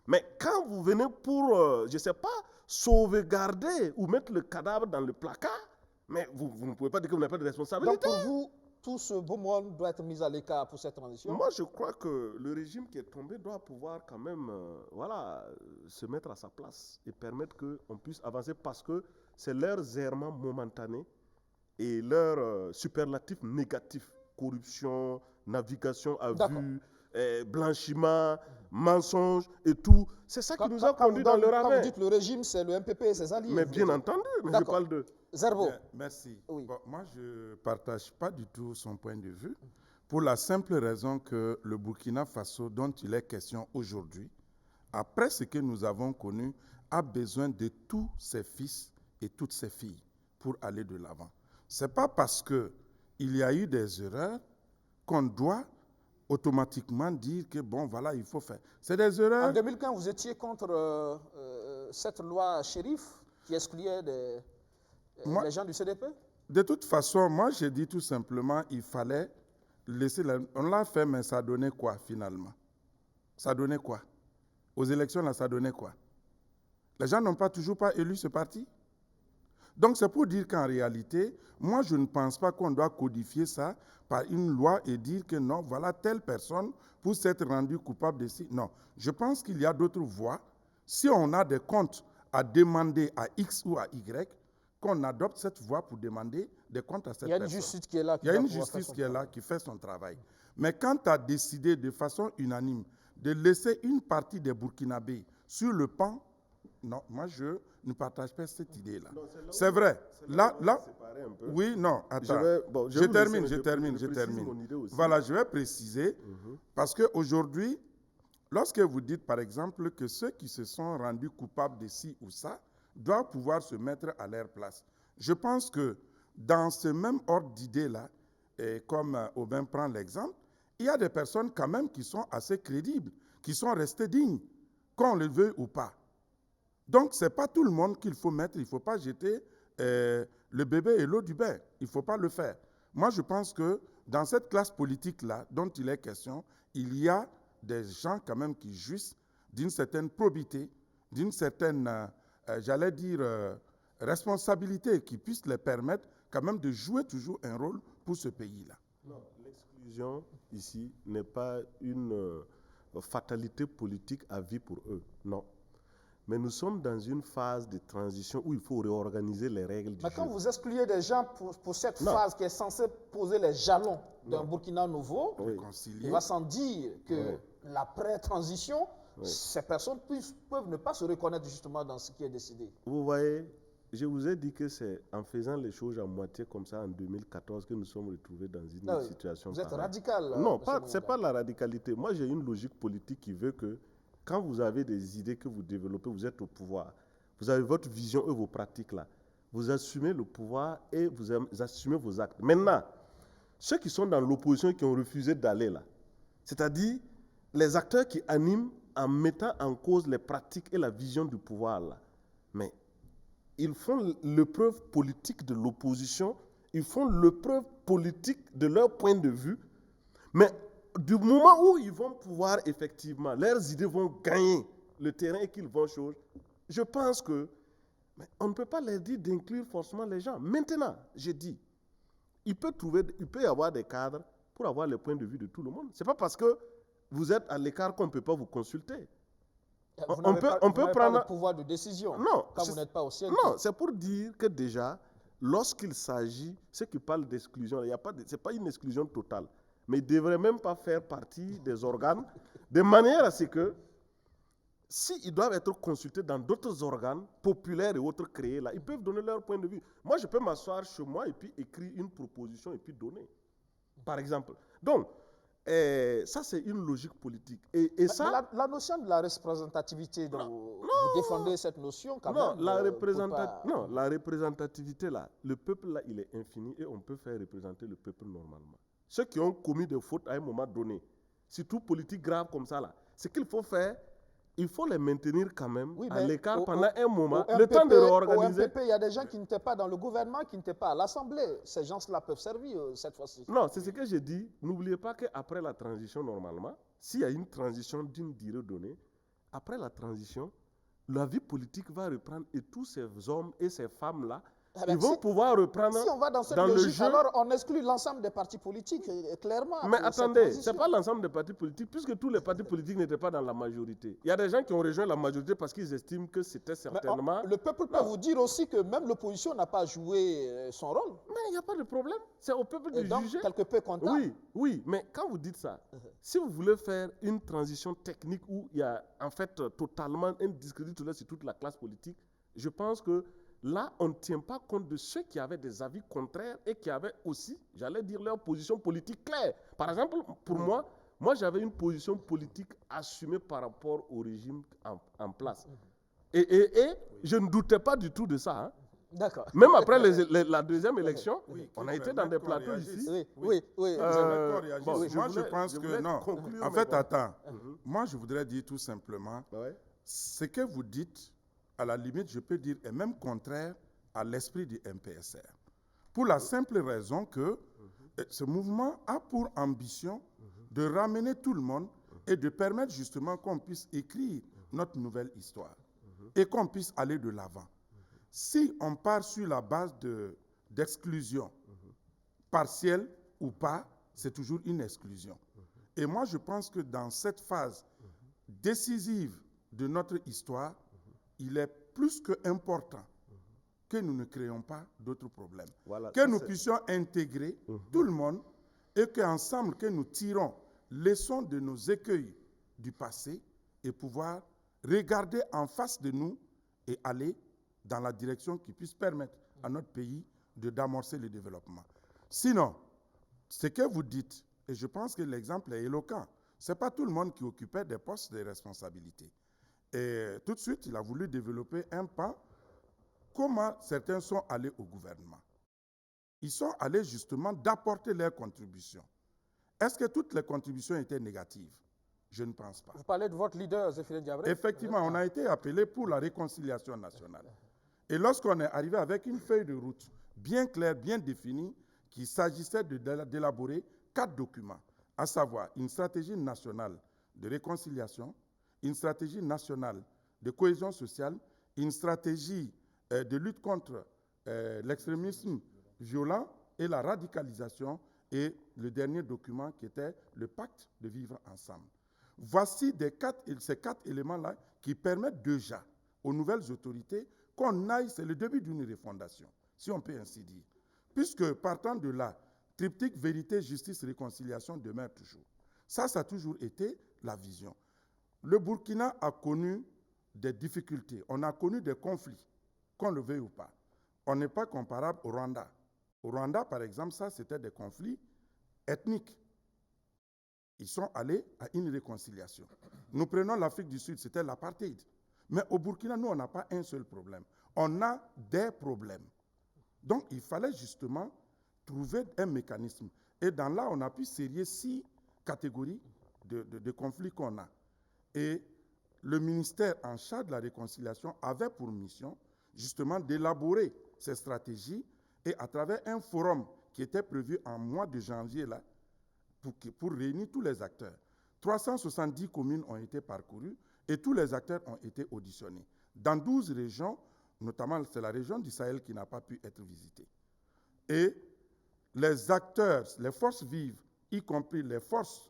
Speaker 9: Mais quand vous venez pour, je ne sais pas, sauvegarder ou mettre le cadavre dans le placard, mais vous ne pouvez pas dire que vous n'avez pas de responsabilité.
Speaker 1: Donc pour vous, tout ce beau monde doit être mis à l'écart pour cette transition?
Speaker 9: Moi, je crois que le régime qui est tombé doit pouvoir quand même se mettre à sa place et permettre qu'on puisse avancer parce que c'est leurs errements momentanés et leurs superlatifs négatifs, corruption, navigation à vue, blanchiment, mensonge et tout, c'est ça qui nous a conduit dans le ravin.
Speaker 1: Quand vous dites le régime, c'est le MPP et ses alliés.
Speaker 9: Mais bien entendu, mais je parle de...
Speaker 1: Zerbo.
Speaker 10: Merci.
Speaker 1: Oui.
Speaker 10: Bon, moi, je ne partage pas du tout son point de vue, pour la simple raison que le Burkina Faso, dont il est question aujourd'hui, après ce que nous avons connu, a besoin de tous ses fils et toutes ses filles pour aller de l'avant. Ce n'est pas parce qu'il y a eu des erreurs qu'on doit automatiquement dire que, bon, voilà, il faut faire. C'est des erreurs...
Speaker 1: En 2015, vous étiez contre cette loi Chérif qui excluait les gens du CDP?
Speaker 10: De toute façon, moi, j'ai dit tout simplement, il fallait laisser... On l'a fait, mais ça donnait quoi, finalement? Ça donnait quoi? Aux élections, là, ça donnait quoi? Les gens n'ont toujours pas élu ce parti? Donc, c'est pour dire qu'en réalité, moi, je ne pense pas qu'on doit codifier ça par une loi et dire que non, voilà, telle personne pour s'être rendue coupable de ci. Non, je pense qu'il y a d'autres voies. Si on a des comptes à demander à X ou à Y, qu'on adopte cette voie pour demander des comptes à cette personne.
Speaker 1: Il y a une justice qui est là.
Speaker 10: Il y a une justice qui est là, qui fait son travail. Mais quand tu as décidé de façon unanime de laisser une partie des Burkinabés sur le pan, non, moi je ne partage pas cette idée-là. C'est vrai. Là, oui, non, attends. Je termine. Voilà, je vais préciser, parce qu'aujourd'hui, lorsque vous dites, par exemple, que ceux qui se sont rendus coupables de ci ou ça doivent pouvoir se mettre à leur place. Je pense que dans ce même ordre d'idée-là, et comme Aubin prend l'exemple, il y a des personnes quand même qui sont assez crédibles, qui sont restées dignes, qu'on le veuille ou pas. Donc, ce n'est pas tout le monde qu'il faut mettre, il ne faut pas jeter le bébé et l'eau du bain. Il ne faut pas le faire. Moi, je pense que dans cette classe politique-là dont il est question, il y a des gens quand même qui jouissent d'une certaine probité, d'une certaine, j'allais dire, responsabilité qui puisse les permettre quand même de jouer toujours un rôle pour ce pays-là.
Speaker 9: Non, l'exclusion ici n'est pas une fatalité politique à vie pour eux, non. Mais nous sommes dans une phase de transition où il faut réorganiser les règles du jeu.
Speaker 1: Mais quand vous excluez des gens pour cette phase qui est censée poser les jalons d'un Burkina nouveau, il va sans dire que l'après-transition, ces personnes peuvent ne pas se reconnaître justement dans ce qui est décidé.
Speaker 9: Vous voyez, je vous ai dit que c'est en faisant les choses à moitié comme ça en 2014 que nous sommes retrouvés dans une situation
Speaker 1: Vous êtes
Speaker 9: pareille.
Speaker 1: radical.
Speaker 9: Non, ce n'est pas la radicalité. Moi, j'ai une logique politique qui veut que quand vous avez des idées que vous développez, vous êtes au pouvoir. Vous avez votre vision et vos pratiques là. Vous assumez le pouvoir et vous assumez vos actes. Maintenant, ceux qui sont dans l'opposition et qui ont refusé d'aller là, c'est-à-dire les acteurs qui animent en mettant en cause les pratiques et la vision du pouvoir là, mais ils font l'épreuve politique de l'opposition, ils font l'épreuve politique de leur point de vue, mais du moment où ils vont pouvoir effectivement, leurs idées vont gagner le terrain et qu'ils vont changer, je pense que on ne peut pas leur dire d'inclure forcément les gens. Maintenant, je dis, il peut y avoir des cadres pour avoir les points de vue de tout le monde. Ce n'est pas parce que vous êtes à l'écart qu'on ne peut pas vous consulter.
Speaker 1: Vous n'avez pas le pouvoir de décision quand vous n'êtes pas au siège.
Speaker 9: Non, c'est pour dire que déjà, lorsqu'il s'agit, ceux qui parlent d'exclusion, ce n'est pas une exclusion totale, mais ils ne devraient même pas faire partie des organes, de manière à ce que, s'ils doivent être consultés dans d'autres organes populaires et autres créés, là, ils peuvent donner leur point de vue. Moi, je peux m'asseoir chez moi et puis écrire une proposition et puis donner, par exemple. Donc, ça, c'est une logique politique. Et ça,
Speaker 1: la notion de la représentativité, vous défendez cette notion quand même.
Speaker 9: La représentativité, là, le peuple, là, il est infini et on peut faire représenter le peuple normalement. Ceux qui ont commis des fautes à un moment donné, surtout politique grave comme ça, là, ce qu'il faut faire, il faut les maintenir quand même à l'écart pendant un moment, le temps de réorganiser.
Speaker 1: Au MPP, il y a des gens qui n'étaient pas dans le gouvernement, qui n'étaient pas à l'Assemblée. Ces gens-là peuvent servir cette fois-ci.
Speaker 9: Non, c'est ce que j'ai dit. N'oubliez pas qu'après la transition, normalement, s'il y a une transition d'une durée donnée, après la transition, la vie politique va reprendre et tous ces hommes et ces femmes-là, ils vont pouvoir reprendre.
Speaker 1: Si on va dans cette logique, alors on exclut l'ensemble des partis politiques, clairement.
Speaker 9: Mais attendez, ce n'est pas l'ensemble des partis politiques, puisque tous les partis politiques n'étaient pas dans la majorité. Il y a des gens qui ont rejoint la majorité parce qu'ils estiment que c'était certainement...
Speaker 1: le peuple peut vous dire aussi que même l'opposition n'a pas joué son rôle.
Speaker 9: Mais il n'y a pas de problème. C'est au peuple de
Speaker 1: donc,
Speaker 9: juger.
Speaker 1: quelque peu comptable.
Speaker 9: Oui, mais quand vous dites ça, si vous voulez faire une transition technique où il y a en fait totalement un discrédit sur toute la classe politique, je pense que là, on ne tient pas compte de ceux qui avaient des avis contraires et qui avaient aussi, j'allais dire, leur position politique claire. Par exemple, pour moi, j'avais une position politique assumée par rapport au régime en place. Et je ne doutais pas du tout de ça. Hein.
Speaker 1: D'accord.
Speaker 9: Même après la deuxième élection, on a été dans des plateaux ici.
Speaker 1: Oui.
Speaker 10: Moi, je pense que non. En fait, attends. Moi, je voudrais dire tout simplement, ce que vous dites, à la limite, je peux dire, est même contraire à l'esprit du MPSR. Pour la simple raison que ce mouvement a pour ambition de ramener tout le monde et de permettre justement qu'on puisse écrire notre nouvelle histoire et qu'on puisse aller de l'avant. Si on part sur la base d'exclusion, partielle ou pas, c'est toujours une exclusion. Et moi, je pense que dans cette phase décisive de notre histoire, il est plus qu'important que nous ne créions pas d'autres problèmes. Voilà, que nous puissions intégrer tout le monde et qu'ensemble, que nous tirons leçon de nos écueils du passé et pouvoir regarder en face de nous et aller dans la direction qui puisse permettre à notre pays d'amorcer le développement. Sinon, ce que vous dites, et je pense que l'exemple est éloquent, ce n'est pas tout le monde qui occupait des postes de responsabilité. Et tout de suite, il a voulu développer un pan. Comment certains sont allés au gouvernement? Ils sont allés justement d'apporter leurs contributions. Est-ce que toutes les contributions étaient négatives? Je ne pense pas.
Speaker 1: Vous parlez de votre leader, Zéphirine Diabré?
Speaker 10: Effectivement, on a été appelé pour la réconciliation nationale. Et lorsqu'on est arrivé avec une feuille de route bien claire, bien définie, qu'il s'agissait d'élaborer 4 documents, à savoir une stratégie nationale de réconciliation, une stratégie nationale de cohésion sociale, une stratégie de lutte contre l'extrémisme violent et la radicalisation, et le dernier document qui était le pacte de vivre ensemble. Voici ces 4 éléments-là qui permettent déjà aux nouvelles autorités qu'on aille, c'est le début d'une refondation, si on peut ainsi dire. Puisque partant de là, triptyque vérité, justice, réconciliation demeure toujours. Ça a toujours été la vision. Le Burkina a connu des difficultés, on a connu des conflits, qu'on le veuille ou pas. On n'est pas comparable au Rwanda. Au Rwanda, par exemple, ça, c'était des conflits ethniques. Ils sont allés à une réconciliation. Nous prenons l'Afrique du Sud, c'était l'apartheid. Mais au Burkina, nous, on n'a pas un seul problème. On a des problèmes. Donc, il fallait justement trouver un mécanisme. Et dans là, on a pu sérier 6 catégories de conflits qu'on a. Et le ministère en charge de la réconciliation avait pour mission, justement, d'élaborer ces stratégies et à travers un forum qui était prévu en mois de janvier, là, pour réunir tous les acteurs. 370 communes ont été parcourues et tous les acteurs ont été auditionnés. Dans 12 régions, notamment c'est la région du Sahel qui n'a pas pu être visitée. Et les acteurs, les forces vives, y compris les forces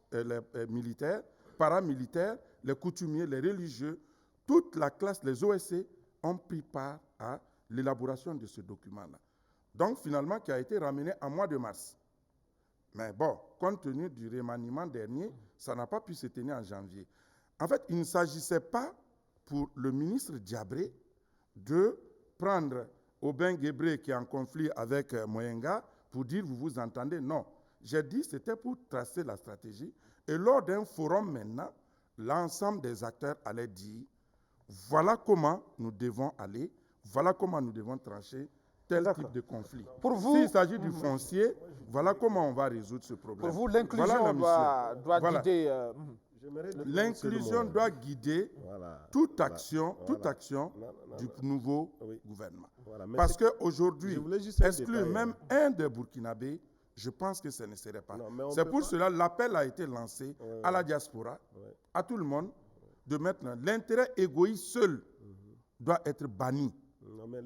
Speaker 10: militaires, paramilitaires, les coutumiers, les religieux, toute la classe, les OSC, ont pris part à l'élaboration de ce document-là. Donc finalement, qui a été ramené en mois de mars. Mais bon, compte tenu du remaniement dernier, ça n'a pas pu se tenir en janvier. En fait, il ne s'agissait pas pour le ministre Diabré de prendre Aubin Guébré qui est en conflit avec Moyenga pour dire vous vous entendez. Non, j'ai dit c'était pour tracer la stratégie. Et lors d'un forum maintenant, l'ensemble des acteurs allaient dire voilà comment nous devons aller, voilà comment nous devons trancher tel type de conflit.
Speaker 1: Pour vous,
Speaker 10: s'il s'agit du foncier, voilà comment on va résoudre ce problème.
Speaker 1: Pour vous, l'inclusion doit guider...
Speaker 10: L'inclusion doit guider toute action, du nouveau gouvernement. Parce qu'aujourd'hui, exclure même un des Burkinabés, je pense que ce ne serait pas. C'est pour cela que l'appel a été lancé à la diaspora, à tout le monde, de mettre l'intérêt égoïste seul doit être banni.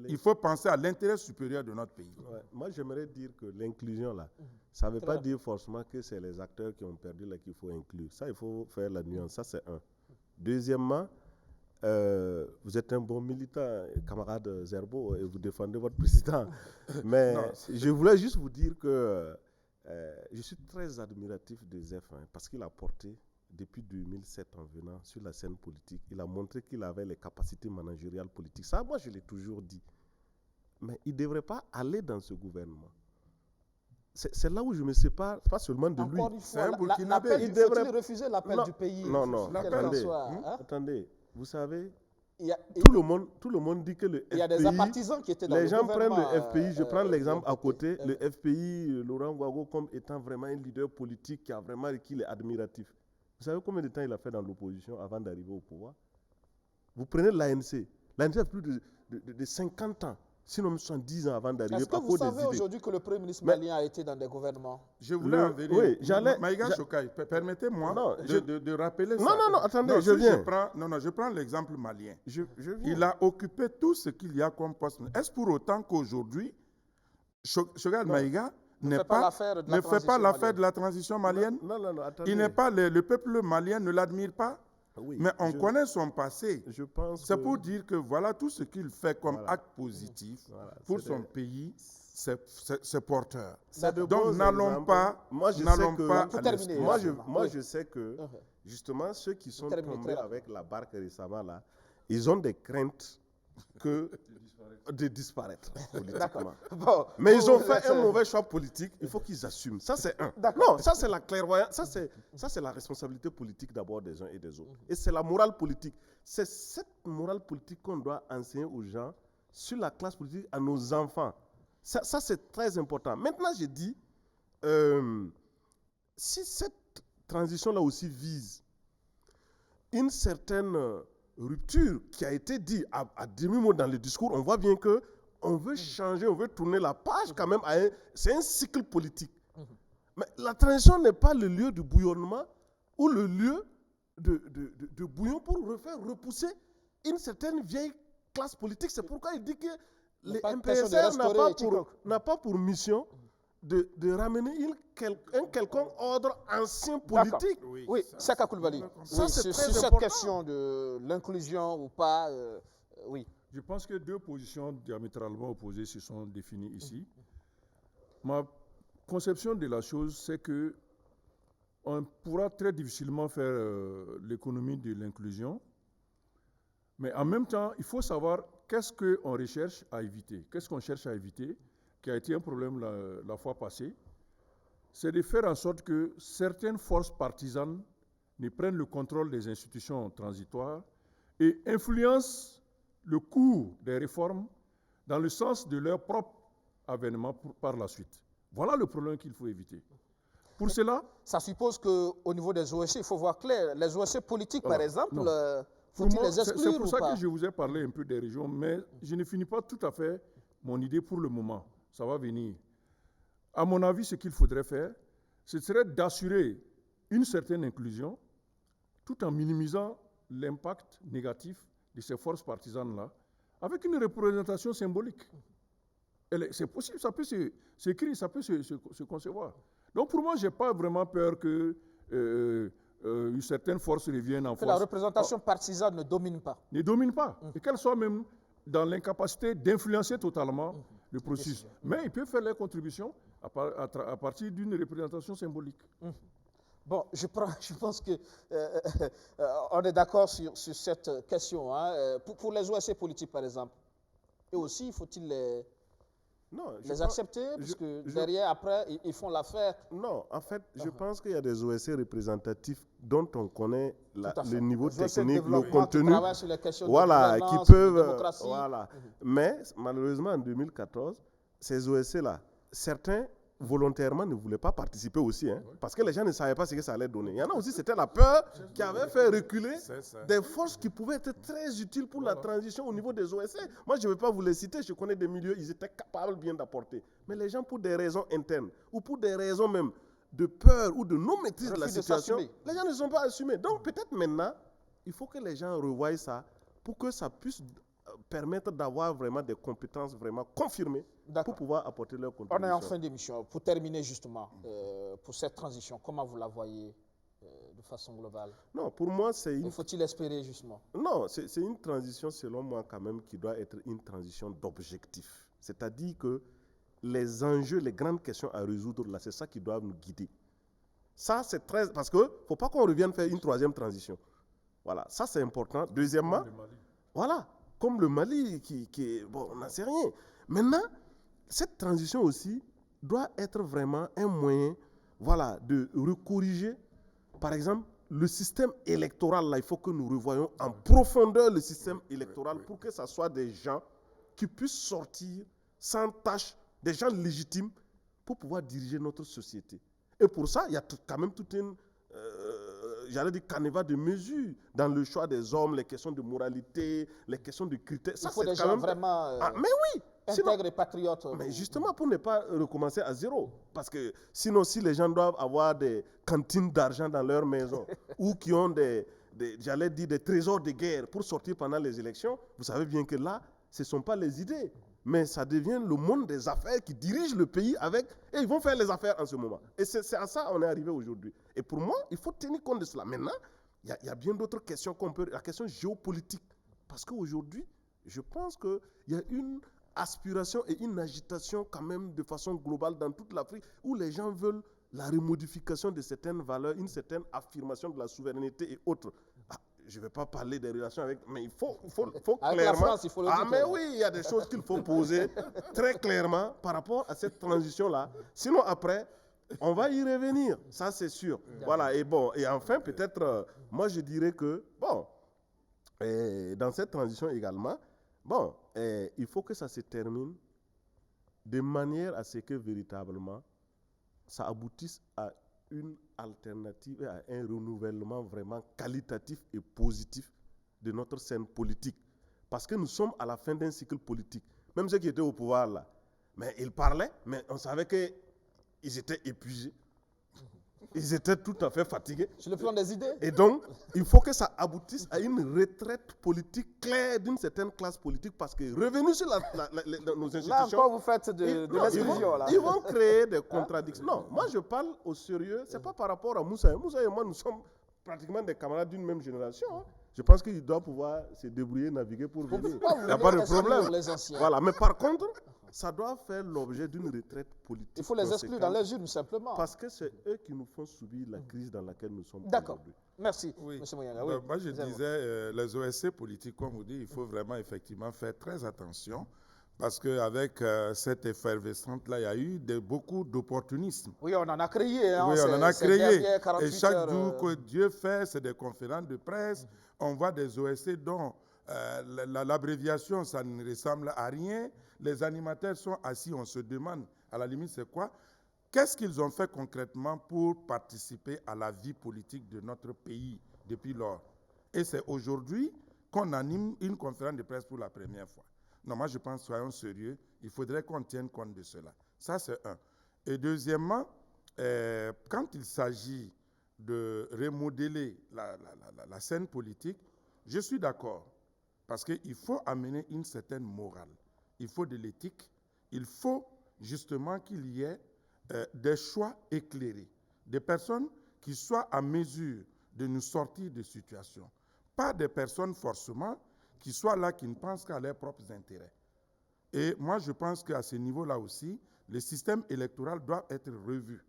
Speaker 10: Il faut penser à l'intérêt supérieur de notre pays.
Speaker 9: Moi, j'aimerais dire que l'inclusion, là, ça ne veut pas dire forcément que c'est les acteurs qui ont perdu là qu'il faut inclure. Ça, il faut faire la nuance. Ça, c'est un. Deuxièmement, vous êtes un bon militant, camarade Zerbo, et vous défendez votre président. Mais je voulais juste vous dire que je suis très admiratif de Zef, parce qu'il a porté, depuis 2007 en venant sur la scène politique, il a montré qu'il avait les capacités managériales politiques. Ça, moi, je l'ai toujours dit. Mais il ne devrait pas aller dans ce gouvernement. C'est là où je me sépare, pas seulement de lui.
Speaker 1: C'est un Burkinabé. Il devrait refuser l'appel du pays.
Speaker 9: Non. Attendez. Vous savez, tout le monde dit que le FPI... Il
Speaker 1: y a des partisans qui étaient dans le gouvernement.
Speaker 9: Les gens prennent le FPI, je prends l'exemple à côté, le FPI, Laurent Gbagbo, comme étant vraiment un leader politique qui a vraiment qui est admiratif. Vous savez combien de temps il a fait dans l'opposition avant d'arriver au pouvoir? Vous prenez l'ANC. L'ANC a plus de 50 ans, sinon 70 ans avant d'arriver.
Speaker 1: Est-ce que vous savez aujourd'hui que le Premier ministre malien a été dans des gouvernements?
Speaker 10: Je voulais en venir.
Speaker 9: Oui, j'allais...
Speaker 10: Maïga Chokai, permettez-moi de rappeler ça.
Speaker 9: Non, attendez, je viens.
Speaker 10: Je prends l'exemple malien. Il a occupé tout ce qu'il y a comme poste. Est-ce pour autant qu'aujourd'hui, Chokai Maïga ne fait pas l'affaire de la transition malienne?
Speaker 9: Non, attendez.
Speaker 10: Il n'est pas le peuple malien ne l'admire pas. Oui, mais on connaît son passé. C'est pour dire que voilà tout ce qu'il fait comme acte positif pour son pays, c'est porteur. Donc n'allons pas.
Speaker 9: Moi, je sais que justement ceux qui sont tombés avec la barque récemment là, ils ont des craintes de disparaître politiquement. Mais ils ont fait un mauvais choix politique, il faut qu'ils assument. Ça, c'est un. Non, ça, c'est la clairvoyance. Ça, c'est la responsabilité politique d'abord des uns et des autres. Et c'est la morale politique. C'est cette morale politique qu'on doit enseigner aux gens, sur la classe politique, à nos enfants. Ça c'est très important. Maintenant, je dis, si cette transition-là aussi vise une certaine rupture qui a été dit à demi-mot dans le discours, on voit bien que on veut changer, on veut tourner la page quand même. C'est un cycle politique. Mais la transition n'est pas le lieu du bouillonnement ou le lieu de bouillon pour faire repousser une certaine vieille classe politique. C'est pourquoi il dit que les MPSR n'a pas pour mission de ramener un quelconque ordre ancien politique.
Speaker 1: Oui, Saka Coulibaly.
Speaker 9: Ça, c'est
Speaker 1: sur
Speaker 9: très
Speaker 1: cette
Speaker 9: important.
Speaker 1: question de l'inclusion ou pas, oui.
Speaker 11: Je pense que deux positions diamétralement opposées se sont définies ici. Ma conception de la chose, c'est que on pourra très difficilement faire l'économie de l'inclusion, mais en même temps, il faut savoir qu'est-ce qu'on recherche à éviter. Qu'est-ce qu'on cherche à éviter, qui a été un problème la fois passée, c'est de faire en sorte que certaines forces partisanes ne prennent le contrôle des institutions transitoires et influencent le cours des réformes dans le sens de leur propre avènement par la suite. Voilà le problème qu'il faut éviter. Pour cela...
Speaker 1: Ça suppose qu'au niveau des OSC, il faut voir clair. Les OSC politiques, par exemple, faut-il les exclure ou pas?
Speaker 11: C'est pour ça que je vous ai parlé un peu des régions, mais je ne finis pas tout à fait mon idée pour le moment. Ça va venir. À mon avis, ce qu'il faudrait faire, ce serait d'assurer une certaine inclusion tout en minimisant l'impact négatif de ces forces partisanes-là, avec une représentation symbolique. C'est possible, ça peut s'écrire, ça peut se concevoir. Donc pour moi, je n'ai pas vraiment peur que une certaine force revienne en force.
Speaker 1: La représentation partisane ne domine pas.
Speaker 11: Ne domine pas. Et qu'elle soit même dans l'incapacité d'influencer totalement le processus. Mais ils peuvent faire leurs contributions à partir d'une représentation symbolique.
Speaker 1: Bon, je pense que on est d'accord sur cette question. Hein. Pour les OSC politiques, par exemple, et aussi, faut-il les accepter parce que derrière, après, ils font l'affaire.
Speaker 9: Non, en fait, je pense qu'il y a des OSC représentatifs dont on connaît le niveau technique, le contenu, voilà, qui peuvent, voilà. Mais malheureusement, en 2014, ces OSC-là, certains volontairement ne voulaient pas participer aussi, hein, parce que les gens ne savaient pas ce que ça allait donner. Il y en a aussi, c'était la peur qui avait fait reculer des forces qui pouvaient être très utiles pour la transition au niveau des OSC. Moi, je ne vais pas vous les citer, je connais des milieux, ils étaient capables bien d'apporter. Mais les gens, pour des raisons internes, ou pour des raisons même de peur ou de non-maîtrise de la situation, les gens ne sont pas assumés. Donc peut-être maintenant, il faut que les gens revoient ça pour que ça puisse permettre d'avoir vraiment des compétences vraiment confirmées pour pouvoir apporter leur contribution.
Speaker 1: On est en fin d'émission. Pour terminer justement, pour cette transition, comment vous la voyez de façon globale?
Speaker 9: Non, pour moi, c'est une...
Speaker 1: Faut-il espérer justement?
Speaker 9: Non, c'est une transition selon moi quand même qui doit être une transition d'objectifs. C'est-à-dire que les enjeux, les grandes questions à résoudre, là, c'est ça qui doit nous guider. Ça, c'est très... Parce qu'il ne faut pas qu'on revienne faire une troisième transition. Voilà, ça c'est important. Deuxièmement, voilà, comme le Mali, qui bon, on n'en sait rien. Maintenant, cette transition aussi doit être vraiment un moyen, voilà, de recorriger, par exemple, le système électoral. Là, il faut que nous revoyions en profondeur le système électoral pour que ce soit des gens qui puissent sortir sans tâche, des gens légitimes pour pouvoir diriger notre société. Et pour ça, il y a quand même toute une... j'allais dire canevas de mesures dans le choix des hommes, les questions de moralité, les questions de critères.
Speaker 1: Il faut des gens vraiment
Speaker 9: mais oui,
Speaker 1: intègres et patriotes.
Speaker 9: Mais justement pour ne pas recommencer à zéro. Parce que sinon, si les gens doivent avoir des cantines d'argent dans leur maison ou qui ont j'allais dire des trésors de guerre pour sortir pendant les élections, vous savez bien que là, ce ne sont pas les idées. Mais ça devient le monde des affaires qui dirige le pays avec... Et ils vont faire les affaires en ce moment. Et c'est à ça qu'on est arrivé aujourd'hui. Et pour moi, il faut tenir compte de cela. Maintenant, il y a bien d'autres questions qu'on peut... La question géopolitique. Parce qu'aujourd'hui, je pense qu'il y a une aspiration et une agitation quand même de façon globale dans toute l'Afrique où les gens veulent la remodification de certaines valeurs, une certaine affirmation de la souveraineté et autres. Je ne vais pas parler des relations avec... Mais il faut
Speaker 1: avec
Speaker 9: clairement...
Speaker 1: la France, il faut le dire.
Speaker 9: Mais oui, il y a des choses qu'il faut poser très clairement par rapport à cette transition-là. Sinon, après, on va y revenir. Ça, c'est sûr. Voilà. Et bon, et enfin, peut-être, moi, je dirais que, bon, dans cette transition également, bon, il faut que ça se termine de manière à ce que, véritablement, ça aboutisse à une alternative, à un renouvellement vraiment qualitatif et positif de notre scène politique. Parce que nous sommes à la fin d'un cycle politique. Même ceux qui étaient au pouvoir là, mais ils parlaient, mais on savait qu'ils étaient épuisés. Ils étaient tout à fait fatigués.
Speaker 1: Sur le plan des idées.
Speaker 9: Et donc, il faut que ça aboutisse à une retraite politique claire d'une certaine classe politique, parce que revenus sur nos institutions...
Speaker 1: Là encore, vous faites de l'exclusion.
Speaker 9: Ils vont créer des contradictions. Non, moi je parle au sérieux, ce n'est pas par rapport à Moussa. Moussa et moi, nous sommes pratiquement des camarades d'une même génération. Hein. Je pense qu'il doit pouvoir se débrouiller, naviguer pour venir. Il n'y a pas de problème. Voilà. Mais par contre, ça doit faire l'objet d'une retraite politique.
Speaker 1: Il faut les exclure dans les urnes, simplement.
Speaker 9: Parce que c'est eux qui nous font subir la crise dans laquelle nous sommes.
Speaker 1: D'accord. Merci,
Speaker 2: oui.
Speaker 1: M. Moyanga. Oui.
Speaker 10: Moi, je disais, les OSC politiques, comme vous dites, il faut vraiment effectivement faire très attention. Parce qu'avec cette effervescence-là, il y a eu beaucoup d'opportunisme.
Speaker 1: Oui, on en a créé. Hein,
Speaker 10: oui, on en a créé. Et chaque
Speaker 1: heures,
Speaker 10: jour que Dieu fait, c'est des conférences de presse. On voit des OSC dont l'abréviation, ça ne ressemble à rien. Les animateurs sont assis, on se demande, à la limite, c'est quoi? Qu'est-ce qu'ils ont fait concrètement pour participer à la vie politique de notre pays depuis lors? Et c'est aujourd'hui qu'on anime une conférence de presse pour la première fois. Non, moi je pense, soyons sérieux, il faudrait qu'on tienne compte de cela. Ça, c'est un. Et deuxièmement, quand il s'agit de remodeler la scène politique, je suis d'accord, parce qu'il faut amener une certaine morale, il faut de l'éthique, il faut justement qu'il y ait des choix éclairés, des personnes qui soient à mesure de nous sortir de situations, pas des personnes forcément qui soient là, qui ne pensent qu'à leurs propres intérêts. Et moi, je pense qu'à ce niveau-là aussi, le système électoral doit être revu.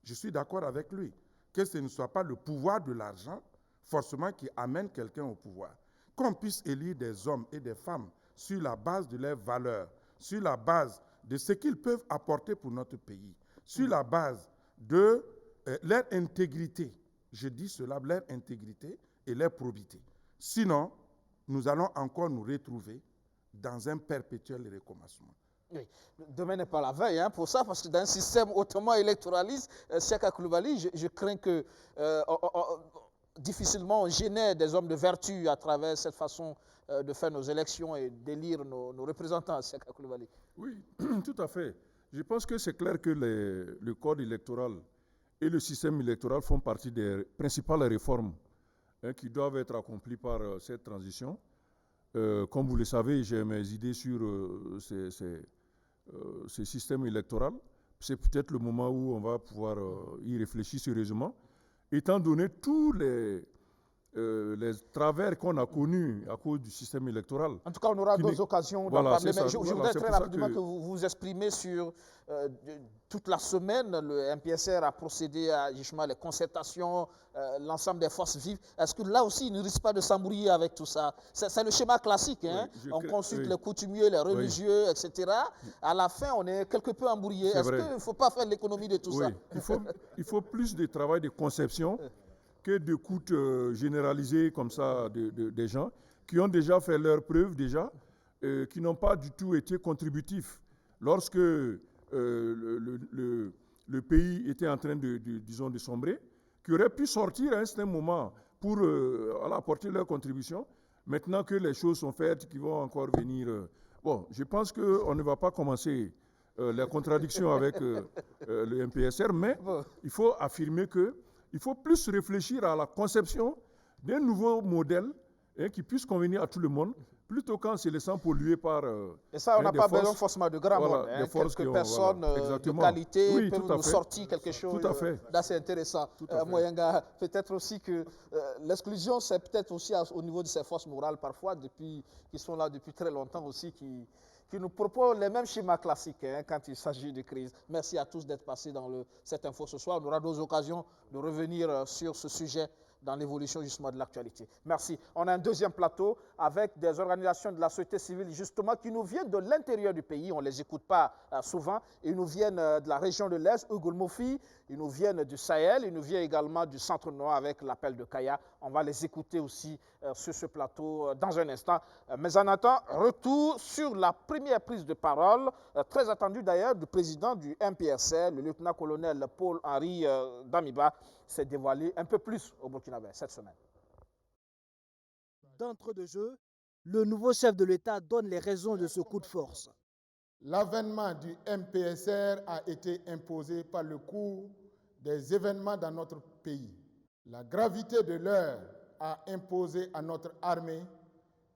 Speaker 10: Je suis d'accord avec lui, que ce ne soit pas le pouvoir de l'argent, forcément, qui amène quelqu'un au pouvoir. Qu'on puisse élire des hommes et des femmes sur la base de leurs valeurs, sur la base de ce qu'ils peuvent apporter pour notre pays, sur la base de leur intégrité. Je dis cela, leur intégrité et leur probité. Sinon, nous allons encore nous retrouver dans un perpétuel recommencement.
Speaker 1: Oui. Demain n'est pas la veille pour ça, parce que dans un système hautement électoraliste, Séka Coulibaly, je crains que difficilement on génère des hommes de vertu à travers cette façon de faire nos élections et d'élire nos représentants, Séka Coulibaly.
Speaker 11: Oui, tout à fait. Je pense que c'est clair que le code électoral et le système électoral font partie des principales réformes qui doivent être accomplies par cette transition. Comme vous le savez, j'ai mes idées sur ce système électoral. C'est peut-être le moment où on va pouvoir y réfléchir sérieusement, étant donné tous les travers qu'on a connus à cause du système électoral.
Speaker 1: En tout cas, on aura d'autres occasions d'en parler. Mais je voudrais très rapidement que vous vous exprimez sur toute la semaine. Le MPSR a procédé à justement les concertations, l'ensemble des forces vives. Est-ce que là aussi, il ne risque pas de s'embrouiller avec tout ça? C'est le schéma classique. Hein?
Speaker 11: Oui,
Speaker 1: on consulte les coutumiers, les religieux, etc. À la fin, on est quelque peu embrouillé. Est-ce qu'il ne faut pas faire l'économie de tout ça?
Speaker 11: Il faut plus de travail de conception que d'écoute généralisée comme ça des gens qui ont déjà fait leurs preuves déjà, qui n'ont pas du tout été contributifs. Lorsque le pays était en train disons, de sombrer, qui auraient pu sortir à un certain moment pour apporter leur contribution. Maintenant que les choses sont faites, qui vont encore venir. Bon, je pense qu'on ne va pas commencer les contradictions avec le MPSR, mais il faut affirmer qu'il faut plus réfléchir à la conception d'un nouveau modèle qui puisse convenir à tout le monde, plutôt qu'en se laissant polluer par...
Speaker 1: et ça, on n'a pas besoin forcément de grand monde. Quelques personnes de qualité peuvent nous sortir quelque chose d'assez intéressant. Moyanga, peut-être aussi que l'exclusion, c'est peut-être aussi au niveau de ces forces morales, parfois, qui sont là depuis très longtemps aussi, qui nous proposent les mêmes schémas classiques quand il s'agit de crise. Merci à tous d'être passés dans cette info ce soir. On aura d'autres occasions de revenir sur ce sujet dans l'évolution justement de l'actualité. Merci. On a un deuxième plateau avec des organisations de la société civile justement qui nous viennent de l'intérieur du pays. On ne les écoute pas souvent. Ils nous viennent de la région de l'Est, Ougoul Mofi. Ils nous viennent du Sahel. Ils nous viennent également du Centre Nord avec l'appel de Kaya. On va les écouter aussi sur ce plateau dans un instant. Mais en attendant, retour sur la première prise de parole, très attendue d'ailleurs, du président du MPSR, le lieutenant-colonel Paul-Henri Damiba, s'est dévoilé un peu plus au Burkina Faso cette semaine.
Speaker 12: D'entre-deux-jeux, le nouveau chef de l'État donne les raisons de ce coup de force.
Speaker 10: L'avènement du MPSR a été imposé par le cours des événements dans notre pays. La gravité de l'heure a imposé à notre armée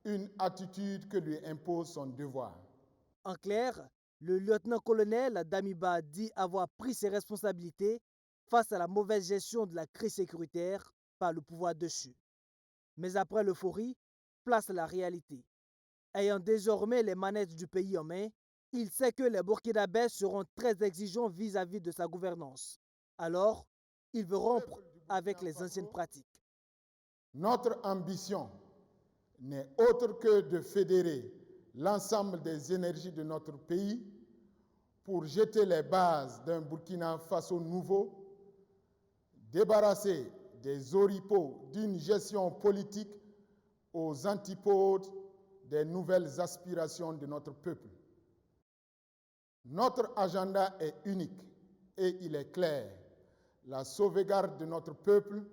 Speaker 10: une attitude que lui impose son devoir.
Speaker 12: En clair, le lieutenant-colonel Damiba dit avoir pris ses responsabilités face à la mauvaise gestion de la crise sécuritaire par le pouvoir dessus. Mais après l'euphorie, place à la réalité. Ayant désormais les manettes du pays en main, il sait que les Burkinabés seront très exigeants vis-à-vis de sa gouvernance. Alors, il veut rompre avec les anciennes pratiques.
Speaker 10: Notre ambition n'est autre que de fédérer l'ensemble des énergies de notre pays pour jeter les bases d'un Burkina Faso nouveau, débarrasser des oripeaux d'une gestion politique aux antipodes des nouvelles aspirations de notre peuple. Notre agenda est unique et il est clair: la sauvegarde de notre peuple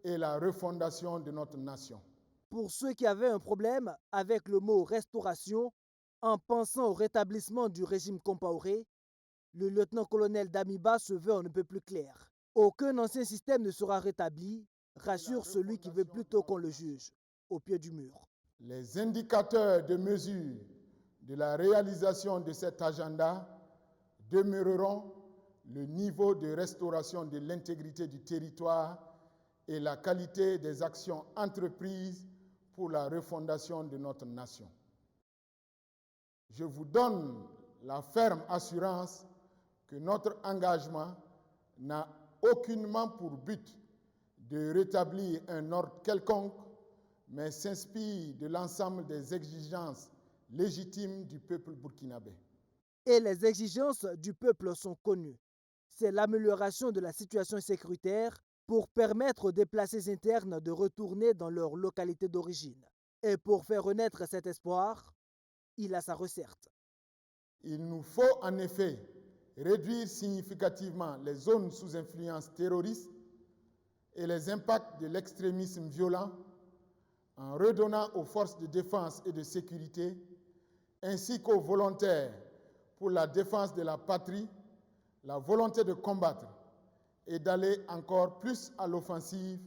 Speaker 10: et la refondation de notre nation.
Speaker 12: Pour ceux qui avaient un problème avec le mot restauration, en pensant au rétablissement du régime Compaoré, le lieutenant-colonel Damiba se veut un peu plus clair. Aucun ancien système ne sera rétabli, rassure celui qui veut plutôt qu'on le juge, au pied du mur.
Speaker 10: Les indicateurs de mesure de la réalisation de cet agenda demeureront le niveau de restauration de l'intégrité du territoire et la qualité des actions entreprises pour la refondation de notre nation. Je vous donne la ferme assurance que notre engagement n'a aucunement pour but de rétablir un ordre quelconque, mais s'inspire de l'ensemble des exigences légitimes du peuple burkinabé.
Speaker 12: Et les exigences du peuple sont connues. C'est l'amélioration de la situation sécuritaire pour permettre aux déplacés internes de retourner dans leur localité d'origine. Et pour faire renaître cet espoir, il a sa recette.
Speaker 10: Il nous faut en effet réduire significativement les zones sous influence terroriste et les impacts de l'extrémisme violent en redonnant aux forces de défense et de sécurité ainsi qu'aux volontaires pour la défense de la patrie la volonté de combattre et d'aller encore plus à l'offensive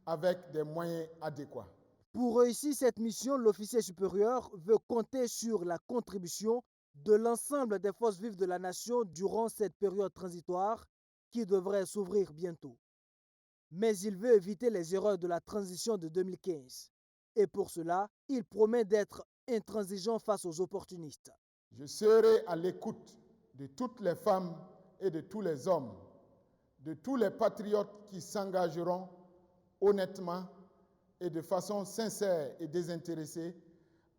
Speaker 10: avec des moyens adéquats.
Speaker 12: Pour réussir cette mission, l'officier supérieur veut compter sur la contribution de l'ensemble des forces vives de la nation durant cette période transitoire qui devrait s'ouvrir bientôt. Mais il veut éviter les erreurs de la transition de 2015. Et pour cela, il promet d'être intransigeant face aux opportunistes.
Speaker 10: Je serai à l'écoute de toutes les femmes et de tous les hommes, de tous les patriotes qui s'engageront honnêtement et de façon sincère et désintéressée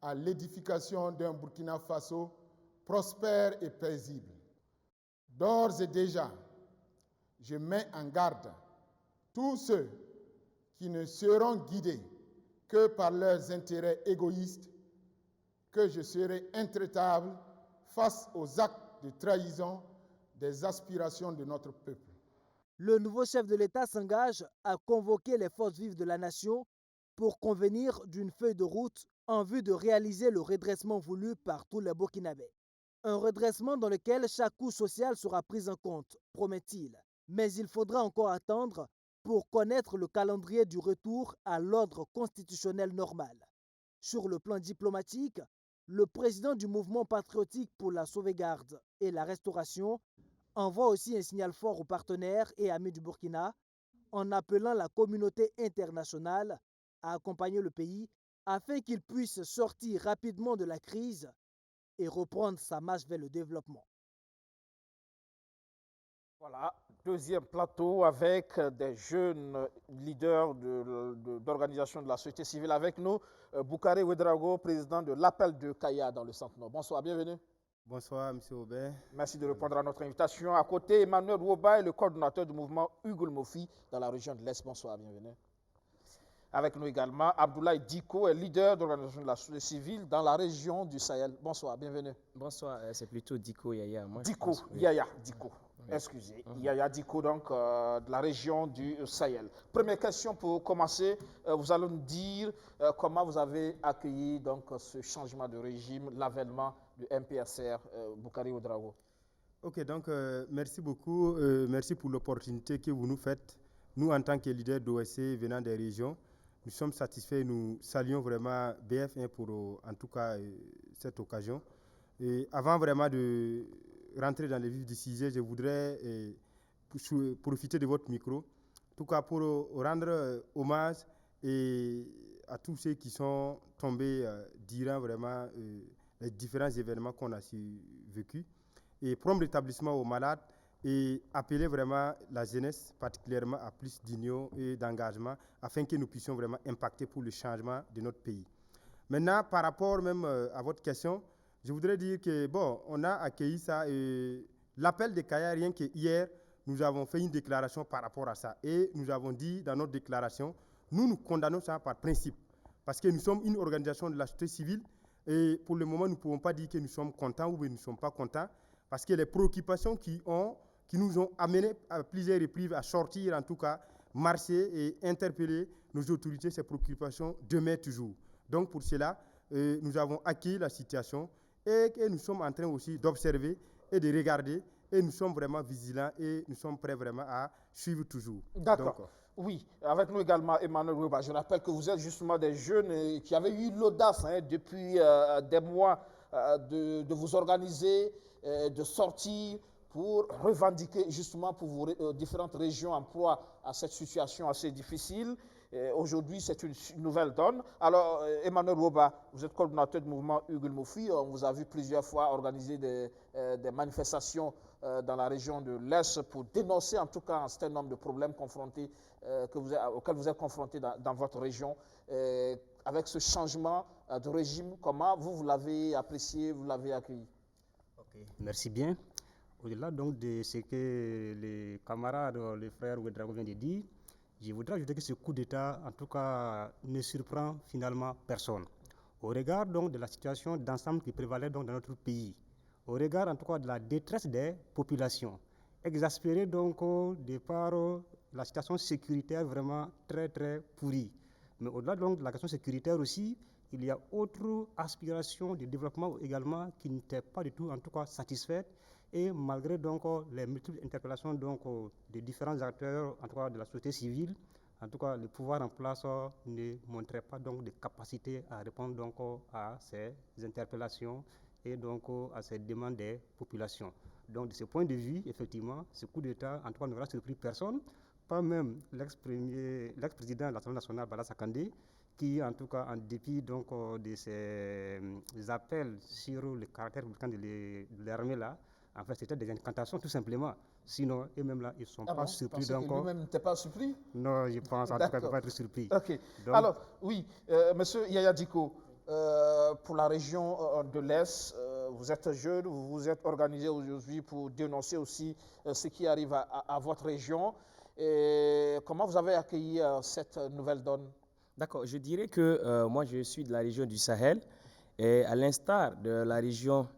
Speaker 10: à l'édification d'un Burkina Faso prospère et paisible. D'ores et déjà, je mets en garde tous ceux qui ne seront guidés que par leurs intérêts égoïstes, que je serai intraitable face aux actes de trahison des aspirations de notre peuple.
Speaker 12: Le nouveau chef de l'État s'engage à convoquer les forces vives de la nation pour convenir d'une feuille de route en vue de réaliser le redressement voulu par tous les Burkinabés. Un redressement dans lequel chaque couche sociale sera prise en compte, promet-il. Mais il faudra encore attendre pour connaître le calendrier du retour à l'ordre constitutionnel normal. Sur le plan diplomatique, le président du mouvement patriotique pour la sauvegarde et la restauration envoie aussi un signal fort aux partenaires et amis du Burkina en appelant la communauté internationale à accompagner le pays afin qu'il puisse sortir rapidement de la crise et reprendre sa marche vers le développement.
Speaker 1: Voilà, deuxième plateau avec des jeunes leaders d'organisations de la société civile avec nous. Boukari Ouedraogo, président de l'Appel de Kaya dans le Centre-Nord. Bonsoir, bienvenue.
Speaker 13: Bonsoir, M. Aubert.
Speaker 1: Merci de répondre à notre invitation. À côté, Emmanuel Woba, le coordonnateur du mouvement Hugo Mofi dans la région de l'Est. Bonsoir, bienvenue. Avec nous également, Abdoulaye Diko, leader d'organisation de la société civile dans la région du Sahel. Bonsoir, bienvenue.
Speaker 14: Bonsoir, c'est plutôt Diko Yaya.
Speaker 1: Diko Yaya, Diko. Excusez, Yaya Diko, donc, de la région du Sahel. Première question pour commencer. Vous allez nous dire comment vous avez accueilli donc, ce changement de régime, l'avènement du MPSR Boukari Ouedraogo.
Speaker 13: Ok, donc merci beaucoup. Merci pour l'opportunité que vous nous faites. Nous, en tant que leaders d'OSC venant des régions, nous sommes satisfaits. Nous saluons vraiment BF1 pour, en tout cas, cette occasion. Et avant vraiment de rentrer dans les vifs du sujet, je voudrais profiter de votre micro, en tout cas pour rendre hommage à tous ceux qui sont tombés durant vraiment les différents événements qu'on a vécus, et prompt rétablissement aux malades, et appeler vraiment la jeunesse particulièrement à plus d'union et d'engagement afin que nous puissions vraiment impacter pour le changement de notre pays. Maintenant, par rapport même à votre question, je voudrais dire que, bon, on a accueilli ça, et l'appel de Kaya, rien que hier, nous avons fait une déclaration par rapport à ça. Et nous avons dit dans notre déclaration, nous condamnons ça par principe. Parce que nous sommes une organisation de la société civile, et pour le moment, nous ne pouvons pas dire que nous sommes contents ou que nous ne sommes pas contents, parce que les préoccupations qui nous ont amenés à plusieurs reprises à sortir, en tout cas, marcher et interpeller nos autorités, ces préoccupations demeurent toujours. Donc pour cela, nous avons acquis la situation, et que nous sommes en train aussi d'observer et de regarder, et nous sommes vraiment vigilants et nous sommes prêts vraiment à suivre toujours.
Speaker 1: D'accord. Oui, avec nous également Emmanuel Rouba. Je rappelle que vous êtes justement des jeunes qui avaient eu l'audace depuis des mois de vous organiser, de sortir pour revendiquer justement pour vos différentes régions en proie à cette situation assez difficile. Aujourd'hui, c'est une nouvelle donne. Alors, Emmanuel Rouba, vous êtes coordinateur du mouvement Hugues Moufi. On vous a vu plusieurs fois organiser des manifestations dans la région de l'Est pour dénoncer en tout cas un certain nombre de problèmes confrontés, auxquels vous êtes confrontés dans votre région. Avec ce changement de régime, comment vous l'avez apprécié, vous l'avez accueilli?
Speaker 14: Okay. Merci bien. Au-delà donc de ce que les camarades, les frères Ouedraogo viennent de dire, je voudrais ajouter que ce coup d'État, en tout cas, ne surprend finalement personne. Au regard donc de la situation d'ensemble qui prévalait donc dans notre pays, au regard en tout cas de la détresse des populations, exaspérées donc de par la situation sécuritaire vraiment très très pourrie. Mais au-delà donc de la question sécuritaire aussi, il y a autre aspiration de développement également qui n'était pas du tout en tout cas satisfaite. Et malgré donc les multiples interpellations donc des différents acteurs, en tout cas de la société civile, en tout cas le pouvoir en place ne montrait pas donc de capacité à répondre donc à ces interpellations et donc à ces demandes des populations. Donc de ce point de vue, effectivement, ce coup d'État en tout cas n'aura surpris personne, pas même l'ex-président de l'Assemblée nationale, Bala Sakandé, qui en tout cas en dépit donc de ces appels sur le caractère républicain de l'armée là, en fait, c'était des incantations tout simplement. Sinon, eux-mêmes là, ils ne sont pas surpris.
Speaker 1: Donc, lui-même n'était pas surpris?
Speaker 14: Non, je pense en tout cas qu'il ne peut pas être surpris.
Speaker 1: Ok. Donc, alors, oui, monsieur Yaya Diko, pour la région de l'Est, vous êtes jeune, vous vous êtes organisé aujourd'hui pour dénoncer aussi ce qui arrive à votre région. Et comment vous avez accueilli cette nouvelle donne?
Speaker 15: D'accord, je dirais que moi, je suis de la région du Sahel. Et à l'instar de la région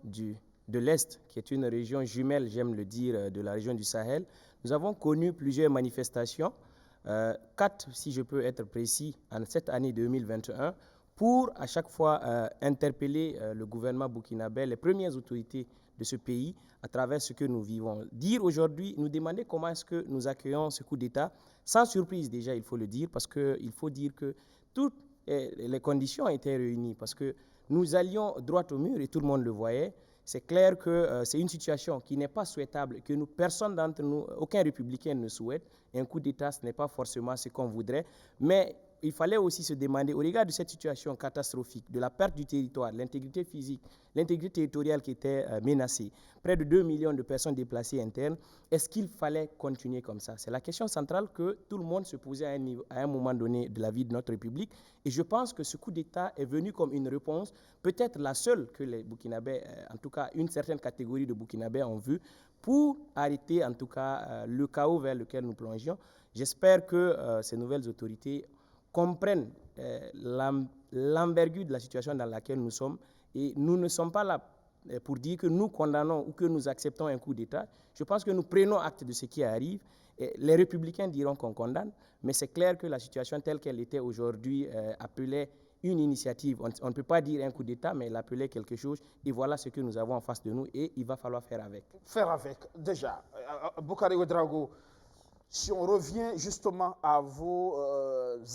Speaker 15: de l'Est, qui est une région jumelle, j'aime le dire, de la région du Sahel, nous avons connu plusieurs manifestations, 4 si je peux être précis, en cette année 2021, pour à chaque fois interpeller le gouvernement burkinabé, les premières autorités de ce pays, à travers ce que nous vivons. Dire aujourd'hui, nous demander comment est-ce que nous accueillons ce coup d'État, sans surprise déjà, il faut le dire, parce qu'il faut dire que toutes les conditions étaient réunies, parce que nous allions droit au mur et tout le monde le voyait. C'est clair que c'est une situation qui n'est pas souhaitable, que personne d'entre nous, aucun républicain ne souhaite. Un coup d'État, ce n'est pas forcément ce qu'on voudrait. Mais il fallait aussi se demander, au regard de cette situation catastrophique, de la perte du territoire, l'intégrité physique, l'intégrité territoriale qui était menacée, près de 2 millions de personnes déplacées internes, est-ce qu'il fallait continuer comme ça? C'est la question centrale que tout le monde se posait à un moment donné de la vie de notre République. Et je pense que ce coup d'État est venu comme une réponse, peut-être la seule que les Burkinabés, en tout cas une certaine catégorie de Burkinabés ont vue, pour arrêter en tout cas le chaos vers lequel nous plongions. J'espère que ces nouvelles autorités comprennent l'envergure de la situation dans laquelle nous sommes. Et nous ne sommes pas là pour dire que nous condamnons ou que nous acceptons un coup d'État. Je pense que nous prenons acte de ce qui arrive. Et les républicains diront qu'on condamne, mais c'est clair que la situation telle qu'elle était aujourd'hui appelait une initiative. On ne peut pas dire un coup d'État, mais l'appelait quelque chose. Et voilà ce que nous avons en face de nous et il va falloir faire avec.
Speaker 1: Faire avec, déjà. Boukari Ouedraogo, si on revient justement à vos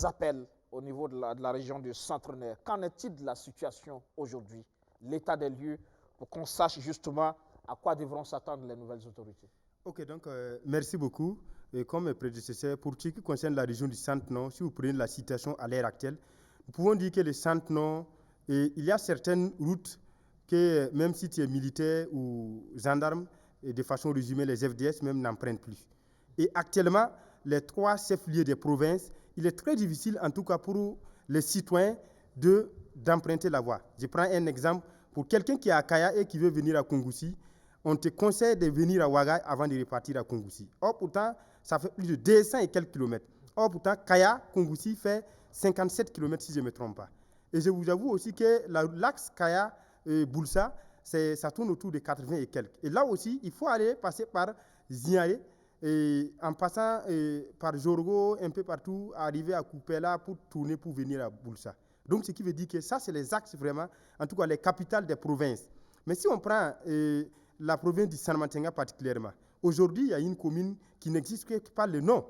Speaker 1: appels au niveau de la région du Centre-Nord, qu'en est-il de la situation aujourd'hui, l'état des lieux, pour qu'on sache justement à quoi devront s'attendre les nouvelles autorités?
Speaker 13: Ok, donc merci beaucoup. Et comme mes prédécesseurs, pour ce qui concerne la région du Centre-Nord, si vous prenez la situation à l'heure actuelle, nous pouvons dire que le Centre-Nord, il y a certaines routes que même si tu es militaire ou gendarme, et de façon résumée, les FDS même n'empruntent plus. Et actuellement, les 3 chefs-lieux des provinces, il est très difficile, en tout cas pour les citoyens, d'emprunter la voie. Je prends un exemple. Pour quelqu'un qui est à Kaya et qui veut venir à Kongoussi, on te conseille de venir à Ouaga avant de repartir à Kongoussi. Or, pourtant, ça fait plus de 200 et quelques kilomètres. Or, pourtant, Kaya, Kongoussi fait 57 kilomètres si je ne me trompe pas. Et je vous avoue aussi que l'axe Kaya-Boulsa, ça tourne autour de 80 et quelques. Et là aussi, il faut aller passer par Zignare, et en passant par Jorgo, un peu partout, arriver à Koupela pour tourner pour venir à Boulsa. Donc, ce qui veut dire que ça, c'est les axes vraiment, en tout cas les capitales des provinces. Mais si on prend la province du San-Mantenga particulièrement, aujourd'hui, il y a une commune qui n'existe que par le nom.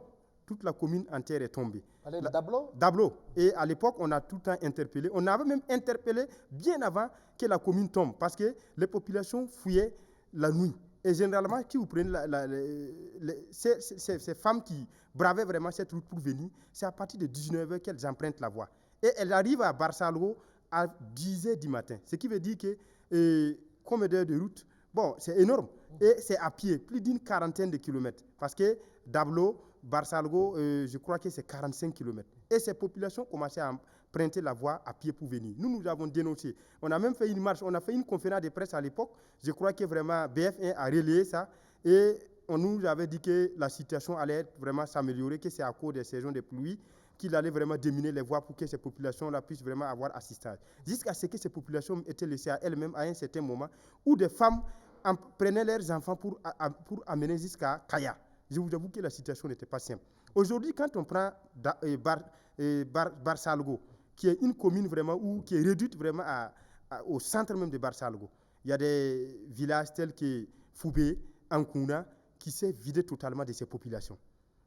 Speaker 13: Toute la commune entière est tombée.
Speaker 1: Dablo?
Speaker 13: Dablo. Et à l'époque, on a tout le temps interpellé. On avait même interpellé bien avant que la commune tombe, parce que les populations fuyaient la nuit. Et généralement, qui vous prenez ces femmes qui bravaient vraiment cette route pour venir, c'est à partir de 19h qu'elles empruntent la voie. Et elles arrivent à Barsalgo à 10h du matin. Ce qui veut dire que, combien d'heures de route, bon, c'est énorme. Et c'est à pied, plus d'une quarantaine de kilomètres. Parce que Dablo, Barsalgo, je crois que c'est 45 kilomètres. Et ces populations commençaient à emprunter la voie à pied pour venir. Nous avons dénoncé. On a même fait une marche, on a fait une conférence de presse à l'époque. Je crois que vraiment BF1 a relayé ça. Et on nous avait dit que la situation allait vraiment s'améliorer, que c'est à cause des saisons de pluie qu'il allait vraiment déminer les voies pour que ces populations-là puissent vraiment avoir assistance. Jusqu'à ce que ces populations étaient laissées à elles-mêmes à un certain moment, où des femmes prenaient leurs enfants pour amener jusqu'à Kaya. Je vous avoue que la situation n'était pas simple. Aujourd'hui, quand on prend Barsalgo, qui est une commune vraiment, qui est réduite vraiment au centre même de Barsalgo, il y a des villages tels que Foubé, Ankuna, qui s'est vidé totalement de ces populations.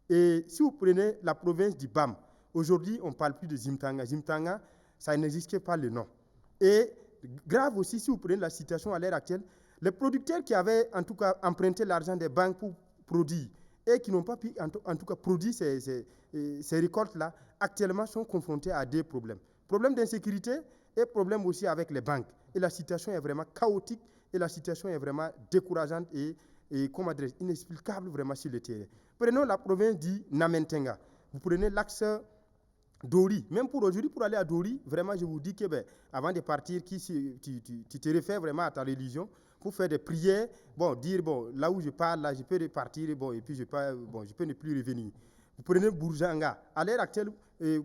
Speaker 13: Et si vous prenez la province du BAM, aujourd'hui, on ne parle plus de Zimtanga. Zimtanga, ça n'existe pas le nom. Et grave aussi, si vous prenez la situation à l'heure actuelle, les producteurs qui avaient en tout cas emprunté l'argent des banques pour produire et qui n'ont pas pu en tout cas produire ces récoltes-là, actuellement sont confrontés à des problèmes. Problèmes d'insécurité et problèmes aussi avec les banques. Et la situation est vraiment chaotique et la situation est vraiment décourageante et comment dire, inexplicable vraiment sur le terrain. Prenons la province du Namentenga. Vous prenez l'axe Dori. Même pour aujourd'hui, pour aller à Dori, vraiment, je vous dis que avant de partir, tu te réfères vraiment à ta religion pour faire des prières, dire, là où je parle, là, je peux repartir, et puis je peux ne plus revenir. Vous prenez Bourjanga. À l'heure actuelle,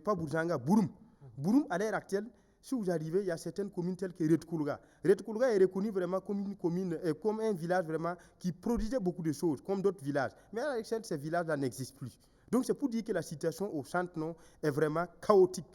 Speaker 13: pas Bourjanga, Bouroum. Bouroum, à l'heure actuelle, si vous arrivez, il y a certaines communes telles que Redkoulga. Redkoulga est reconnu vraiment comme une commune, comme un village vraiment qui produisait beaucoup de choses, comme d'autres villages. Mais à l'échelle, ces villages-là n'existent plus. Donc c'est pour dire que la situation au Centre-Nord est vraiment chaotique.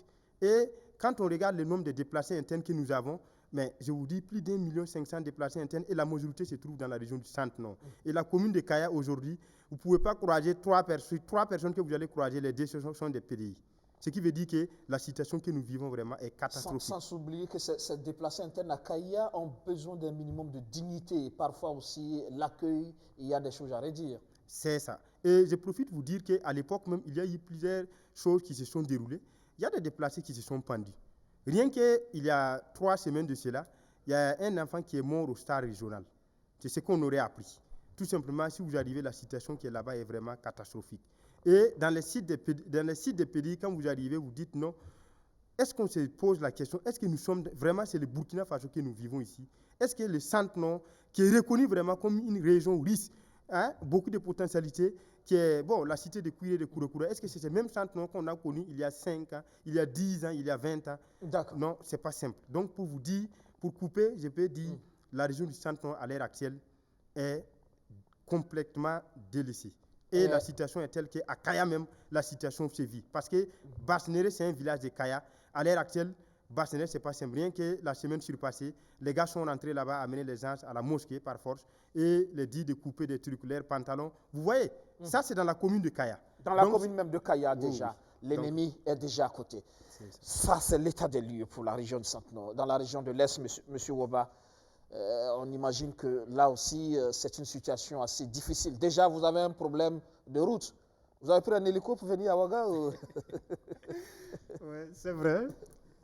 Speaker 13: Et quand on regarde le nombre de déplacés internes que nous avons, mais je vous dis plus d'1,5 million de déplacés internes et la majorité se trouve dans la région du Centre-Nord. Et la commune de Kaya aujourd'hui, vous ne pouvez pas croiser trois personnes que vous allez croiser, les deux sont des PDI. Ce qui veut dire que la situation que nous vivons vraiment est catastrophique.
Speaker 1: Sans oublier que ces déplacés internes à Kaya ont besoin d'un minimum de dignité. Et parfois aussi, l'accueil, il y a des choses à redire.
Speaker 13: C'est ça. Et je profite de vous dire qu'à l'époque même, il y a eu plusieurs choses qui se sont déroulées. Il y a des déplacés qui se sont pendus. Rien qu'il y a 3 semaines de cela, il y a un enfant qui est mort au stade régional. C'est ce qu'on aurait appris. Tout simplement, si vous arrivez, la situation qui est là-bas est vraiment catastrophique. Et dans les sites de pays, quand vous arrivez, vous dites non. Est-ce qu'on se pose la question, est-ce que nous sommes vraiment, c'est le Burkina Faso que nous vivons ici? Est-ce que le Centre-Nord, qui est reconnu vraiment comme une région riche, beaucoup de potentialités, qui est, la cité de Kouiré, de Kourokoura, est-ce que c'est ce même Centre-Nord qu'on a connu il y a 5 ans, il y a 10 ans, il y a 20 ans?
Speaker 1: D'accord.
Speaker 13: Non, ce n'est pas simple. Donc, pour vous dire, pour couper, je peux dire, la région du Centre-Nord, à l'heure actuelle, est complètement délaissée. Et la situation est telle qu'à Kaya même, la situation sévit. Parce que Basnéré, c'est un village de Kaya. À l'heure actuelle, Basnéré, c'est pas simple. Rien que la semaine surpassée, les gars sont rentrés là-bas, amener les gens à la mosquée par force et les dit de couper des trucs, leurs pantalons. Vous voyez, ça c'est dans la commune de Kaya.
Speaker 1: Dans la commune même de Kaya déjà, l'ennemi est déjà à côté. Ça, c'est l'état des lieux pour la région du Centre-Nord. Dans la région de l'Est, monsieur Woba, on imagine que là aussi, c'est une situation assez difficile. Déjà, vous avez un problème de route. Vous avez pris un hélico pour venir à Ouaga ou...
Speaker 14: Oui, c'est vrai.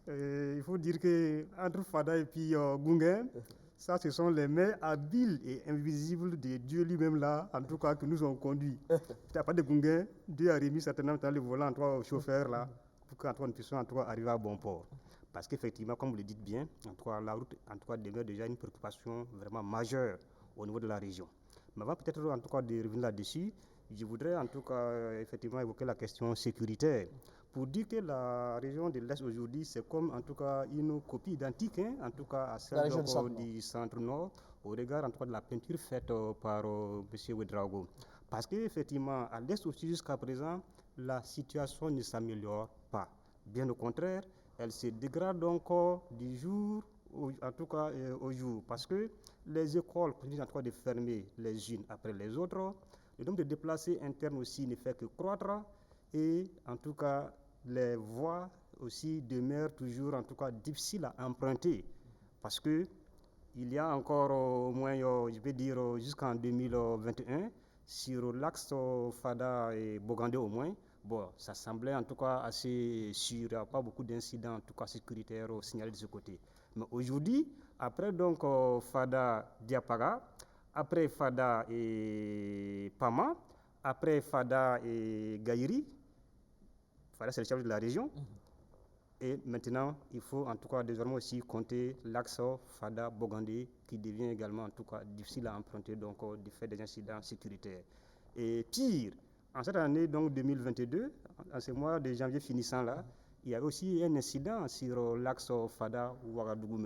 Speaker 14: Il faut dire qu'entre Fada et puis Gungen, ça, ce sont les mains habiles et invisibles de Dieu lui-même là, en tout cas, que nous ont conduits. Il n'y a pas de Gungen. Dieu a remis certainement le volant entre chauffeurs là, pour qu'Antoine puisse arriver à bon port. Parce qu'effectivement, comme vous le dites bien, en tout cas, la route demeure déjà une préoccupation vraiment majeure au niveau de la région. Mais avant peut-être en tout cas de revenir là-dessus, je voudrais en tout cas effectivement évoquer la question sécuritaire. Pour dire que la région de l'Est aujourd'hui, c'est comme en tout cas une copie identique, en tout cas à celle du Centre-Nord, au regard en tout cas de la peinture faite par M. Ouedraogo. Parce qu'effectivement, à l'Est aussi jusqu'à présent, la situation ne s'améliore pas. Bien au contraire, elle se dégrade encore du jour, en tout cas au jour, parce que les écoles continuent en train de fermer les unes après les autres. Le nombre de déplacés internes aussi ne fait que croître, et en tout cas les voies aussi demeurent toujours en tout cas difficiles à emprunter, parce que il y a encore au moins, je vais dire jusqu'en 2021, sur l'axe Fada et Bogandé au moins. Bon, ça semblait en tout cas assez sûr, il n'y a pas beaucoup d'incidents en tout cas sécuritaires signalés de ce côté. Mais aujourd'hui, après donc Fada Diapaga, après Fada et Pama, après Fada et Gaïri, Fada c'est le chef de la région, et maintenant il faut en tout cas désormais aussi compter l'axe Fada Bogandé qui devient également en tout cas difficile à emprunter donc du fait des incidents sécuritaires. Et pire, en cette année donc 2022, en ce mois de janvier finissant là, il y a aussi un incident sur l'axe Fada-Ouagadougou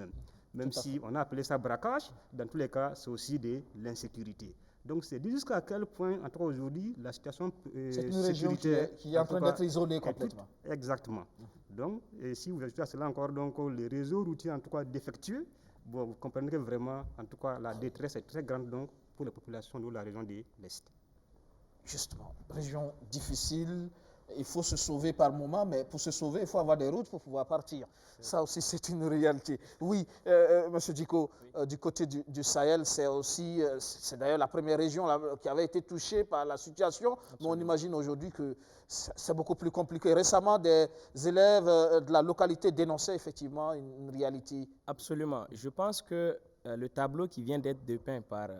Speaker 14: même si on a appelé ça braquage, dans tous les cas c'est aussi de l'insécurité. Donc c'est jusqu'à quel point, en tout cas aujourd'hui, la situation
Speaker 1: c'est une région qui est en train d'être isolée complètement.
Speaker 14: Exactement. Donc, et si vous ajoutez à cela encore donc, les réseaux routiers en tout cas défectueux, bon, vous comprenez que vraiment, en tout cas, la détresse est très grande donc, pour les populations de la région de l'Est.
Speaker 1: Justement, région difficile, il faut se sauver par moment, mais pour se sauver, il faut avoir des routes pour pouvoir partir. Ça aussi, c'est une réalité. Oui, Monsieur Diko, du côté du Sahel, c'est aussi, c'est d'ailleurs la première région qui avait été touchée par la situation, mais on imagine aujourd'hui que c'est beaucoup plus compliqué. Récemment, des élèves de la localité dénonçaient effectivement une réalité.
Speaker 15: Absolument. Je pense que le tableau qui vient d'être dépeint par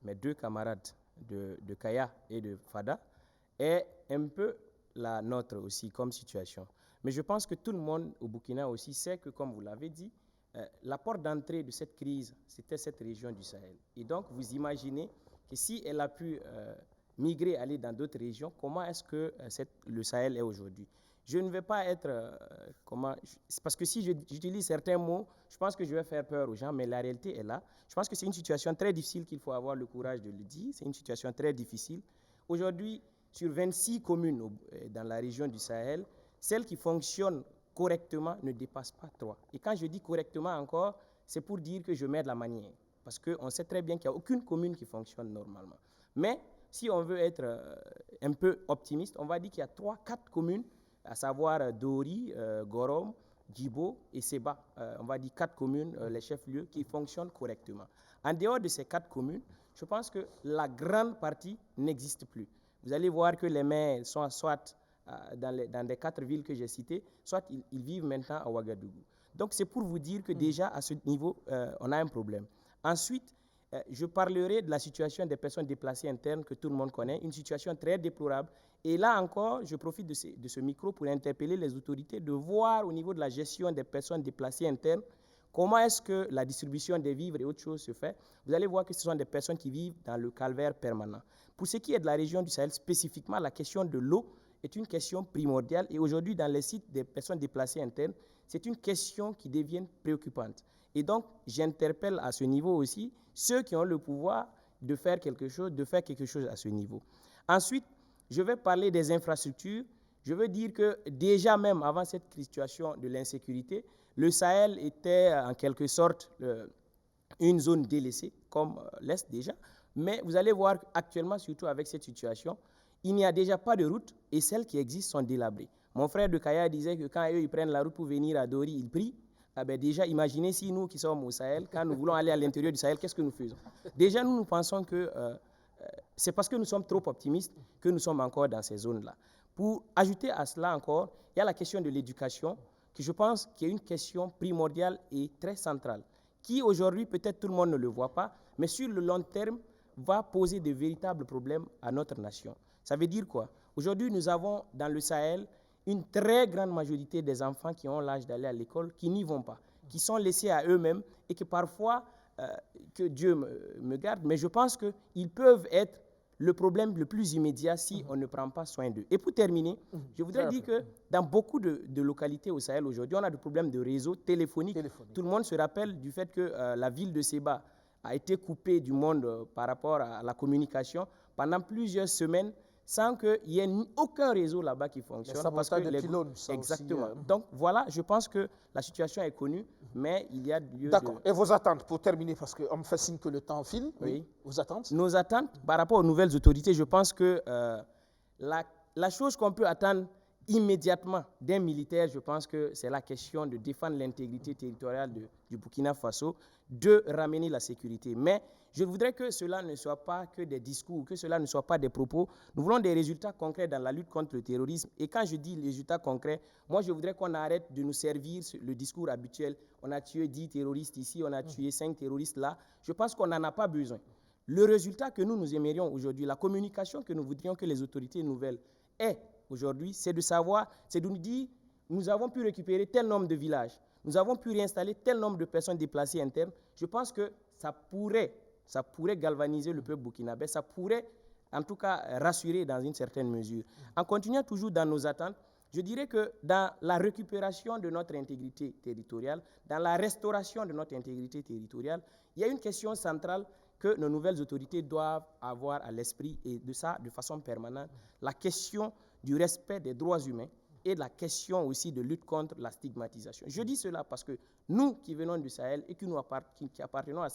Speaker 15: mes deux camarades de Kaya et de Fada est un peu la nôtre aussi comme situation. Mais je pense que tout le monde au Burkina aussi sait que, comme vous l'avez dit, la porte d'entrée de cette crise, c'était cette région du Sahel. Et donc, vous imaginez que si elle a pu migrer, aller dans d'autres régions, comment est-ce que le Sahel est aujourd'hui? Je ne vais pas être... parce que si j'utilise certains mots, je pense que je vais faire peur aux gens, mais la réalité est là. Je pense que c'est une situation très difficile qu'il faut avoir le courage de le dire. C'est une situation très difficile. Aujourd'hui, sur 26 communes dans la région du Sahel, celles qui fonctionnent correctement ne dépassent pas 3. Et quand je dis correctement encore, c'est pour dire que je mets de la manière. Parce qu'on sait très bien qu'il n'y a aucune commune qui fonctionne normalement. Mais si on veut être un peu optimiste, on va dire qu'il y a 3-4 communes, à savoir Dori, Gorom, Djibo et Seba. On va dire 4 communes, les chefs-lieux, qui fonctionnent correctement. En dehors de ces 4 communes, je pense que la grande partie n'existe plus. Vous allez voir que les maires sont soit dans les 4 villes que j'ai citées, soit ils vivent maintenant à Ouagadougou. Donc c'est pour vous dire que déjà à ce niveau, on a un problème. Ensuite, je parlerai de la situation des personnes déplacées internes que tout le monde connaît, une situation très déplorable. Et là encore, je profite de ce micro pour interpeller les autorités de voir au niveau de la gestion des personnes déplacées internes comment est-ce que la distribution des vivres et autres choses se fait. Vous allez voir que ce sont des personnes qui vivent dans le calvaire permanent. Pour ce qui est de la région du Sahel, spécifiquement, la question de l'eau est une question primordiale. Et aujourd'hui, dans les sites des personnes déplacées internes, c'est une question qui devient préoccupante. Et donc, j'interpelle à ce niveau aussi ceux qui ont le pouvoir de faire quelque chose à ce niveau. Ensuite, je vais parler des infrastructures. Je veux dire que déjà même avant cette situation de l'insécurité, le Sahel était en quelque sorte une zone délaissée, comme l'Est déjà. Mais vous allez voir actuellement, surtout avec cette situation, il n'y a déjà pas de route et celles qui existent sont délabrées. Mon frère de Kaya disait que quand eux ils prennent la route pour venir à Dori, ils prient. Ah ben déjà, imaginez si nous qui sommes au Sahel, quand nous voulons aller à l'intérieur du Sahel, qu'est-ce que nous faisons? Déjà, nous pensons que c'est parce que nous sommes trop optimistes que nous sommes encore dans ces zones-là. Pour ajouter à cela encore, il y a la question de l'éducation, qui je pense qui est une question primordiale et très centrale, qui aujourd'hui, peut-être tout le monde ne le voit pas, mais sur le long terme, va poser de véritables problèmes à notre nation. Ça veut dire quoi? Aujourd'hui, nous avons dans le Sahel une très grande majorité des enfants qui ont l'âge d'aller à l'école, qui n'y vont pas, qui sont laissés à eux-mêmes et que parfois, que Dieu me garde, mais je pense qu'ils peuvent être le problème le plus immédiat si on ne prend pas soin d'eux. Et pour terminer, je voudrais dire que dans beaucoup de localités au Sahel aujourd'hui, on a des problèmes de réseau téléphonique. Tout le monde se rappelle du fait que la ville de Séba a été coupée du monde par rapport à la communication pendant plusieurs semaines sans qu'il y ait aucun réseau là-bas qui fonctionne.
Speaker 1: Parce que les pylônes,
Speaker 15: exactement.
Speaker 1: Aussi,
Speaker 15: Donc voilà, je pense que la situation est connue, mais il y a lieu
Speaker 1: D'accord. Et vos attentes, pour terminer, parce qu'on me fait signe que le temps file, oui. Vos attentes?
Speaker 15: Nos attentes, par rapport aux nouvelles autorités, je pense que la chose qu'on peut attendre immédiatement d'un militaire, je pense que c'est la question de défendre l'intégrité territoriale du Burkina Faso, de ramener la sécurité. Mais je voudrais que cela ne soit pas que des discours, que cela ne soit pas des propos. Nous voulons des résultats concrets dans la lutte contre le terrorisme. Et quand je dis résultats concrets, moi je voudrais qu'on arrête de nous servir le discours habituel. On a tué 10 terroristes ici, on a tué 5 terroristes là. Je pense qu'on n'en a pas besoin. Le résultat que nous aimerions aujourd'hui, la communication que nous voudrions que les autorités nouvelles aient aujourd'hui, c'est de savoir, c'est de nous dire, nous avons pu récupérer tel nombre de villages, nous avons pu réinstaller tel nombre de personnes déplacées internes. Je pense que ça pourrait galvaniser le peuple burkinabé, ça pourrait en tout cas rassurer dans une certaine mesure. En continuant toujours dans nos attentes, je dirais que dans la récupération de notre intégrité territoriale, dans la restauration de notre intégrité territoriale, il y a une question centrale que nos nouvelles autorités doivent avoir à l'esprit, et de ça de façon permanente, la question du respect des droits humains et la question aussi de lutte contre la stigmatisation. Je dis cela parce que nous qui venons du Sahel et qui appartenons à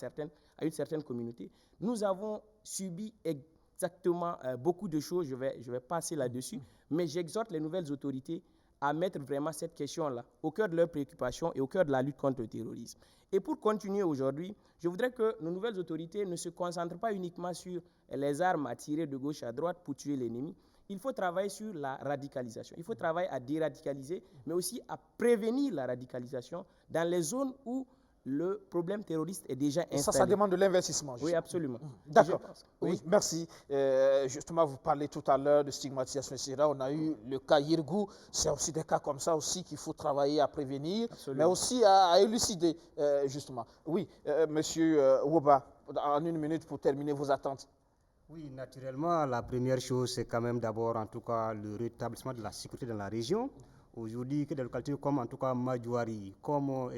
Speaker 15: une certaine communauté, nous avons subi exactement beaucoup de choses, je vais passer là-dessus, mais j'exhorte les nouvelles autorités à mettre vraiment cette question-là au cœur de leurs préoccupations et au cœur de la lutte contre le terrorisme. Et pour continuer aujourd'hui, je voudrais que nos nouvelles autorités ne se concentrent pas uniquement sur les armes à tirer de gauche à droite pour tuer l'ennemi. Il faut travailler sur la radicalisation. Il faut travailler à déradicaliser, mais aussi à prévenir la radicalisation dans les zones où le problème terroriste est déjà installé.
Speaker 1: Ça demande de l'investissement.
Speaker 15: Oui, absolument.
Speaker 1: D'accord. Oui, merci. Justement, vous parlez tout à l'heure de stigmatisation, etc. On a eu le cas Yirgou. C'est aussi des cas comme ça aussi qu'il faut travailler à prévenir, mais aussi à élucider, justement. Oui, monsieur Woba, en une minute pour terminer vos attentes.
Speaker 14: Oui, naturellement, la première chose, c'est quand même d'abord, en tout cas, le rétablissement de la sécurité dans la région. Aujourd'hui, que des localités comme, en tout cas, Madjouari, comme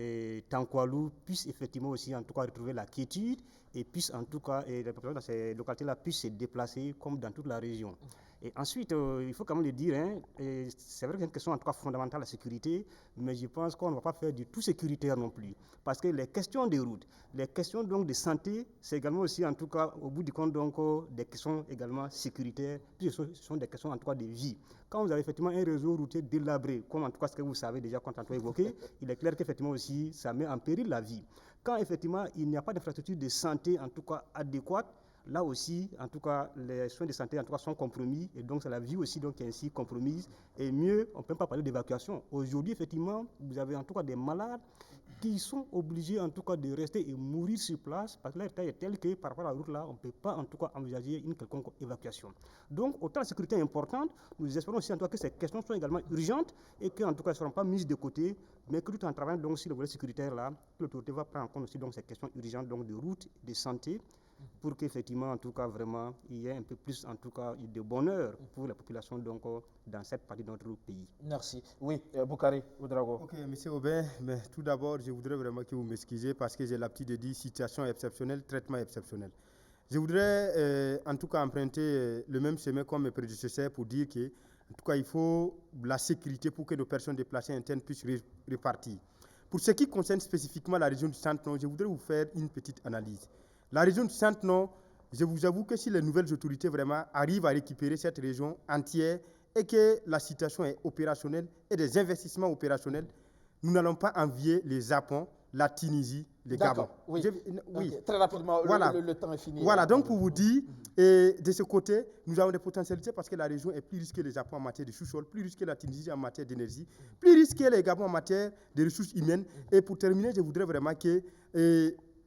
Speaker 14: Tankwalou, puissent effectivement aussi, en tout cas, retrouver la quiétude et puissent, en tout cas, les populations dans ces localités-là puissent se déplacer comme dans toute la région. Et ensuite, il faut quand même le dire, hein, c'est vrai que c'est une question en tout cas fondamentale, la sécurité, mais je pense qu'on ne va pas faire du tout sécuritaire non plus. Parce que les questions de route, les questions donc de santé, c'est également aussi en tout cas, au bout du compte, donc, des questions également sécuritaires, puis ce sont des questions en tout cas de vie. Quand vous avez effectivement un réseau routier délabré, comme en tout cas ce que vous savez déjà quand on a évoqué, il est clair qu'effectivement aussi, ça met en péril la vie. Quand effectivement il n'y a pas d'infrastructure de santé en tout cas adéquate, là aussi, en tout cas, les soins de santé en tout cas, sont compromis et donc c'est la vie aussi donc, qui est ainsi compromise. Et mieux, on ne peut pas parler d'évacuation. Aujourd'hui, effectivement, vous avez en tout cas des malades qui sont obligés en tout cas de rester et mourir sur place parce que l'état est tel que par rapport à la route là, on ne peut pas en tout cas envisager une quelconque évacuation. Donc, autant la sécurité est importante, nous espérons aussi en tout cas que ces questions sont également urgentes et qu'en tout cas, elles ne seront pas mises de côté, mais que tout en travaillant donc sur le volet sécuritaire là, l'autorité va prendre en compte aussi donc ces questions urgentes donc de route, de santé, pour qu'effectivement, en tout cas, vraiment, il y ait un peu plus, en tout cas, de bonheur pour la population donc, dans cette partie de notre pays.
Speaker 1: Merci. Oui, Boukari Ouedraogo.
Speaker 13: Ok, M. Aubin, mais tout d'abord, je voudrais vraiment que vous m'excusiez parce que j'ai l'habitude de dire situation exceptionnelle, traitement exceptionnel. Je voudrais en tout cas emprunter le même chemin comme mes prédécesseurs pour dire que, en tout cas, il faut la sécurité pour que nos personnes déplacées internes puissent repartir. Pour ce qui concerne spécifiquement la région du Centre-Nord, je voudrais vous faire une petite analyse. La région du Centre-Nord, je vous avoue que si les nouvelles autorités vraiment arrivent à récupérer cette région entière et que la situation est opérationnelle et des investissements opérationnels, nous n'allons pas envier les Japon, la Tunisie, les Gabon.
Speaker 1: Oui. Oui. Okay. Très rapidement,
Speaker 13: voilà.
Speaker 1: Le temps est fini.
Speaker 13: Voilà, donc pour vous dire, et de ce côté, nous avons des potentialités parce que la région est plus risquée que le Japon en matière de sous-sol, plus risquée que la Tunisie en matière d'énergie, plus risquée que les Gabon en matière de ressources humaines. Et pour terminer, je voudrais vraiment que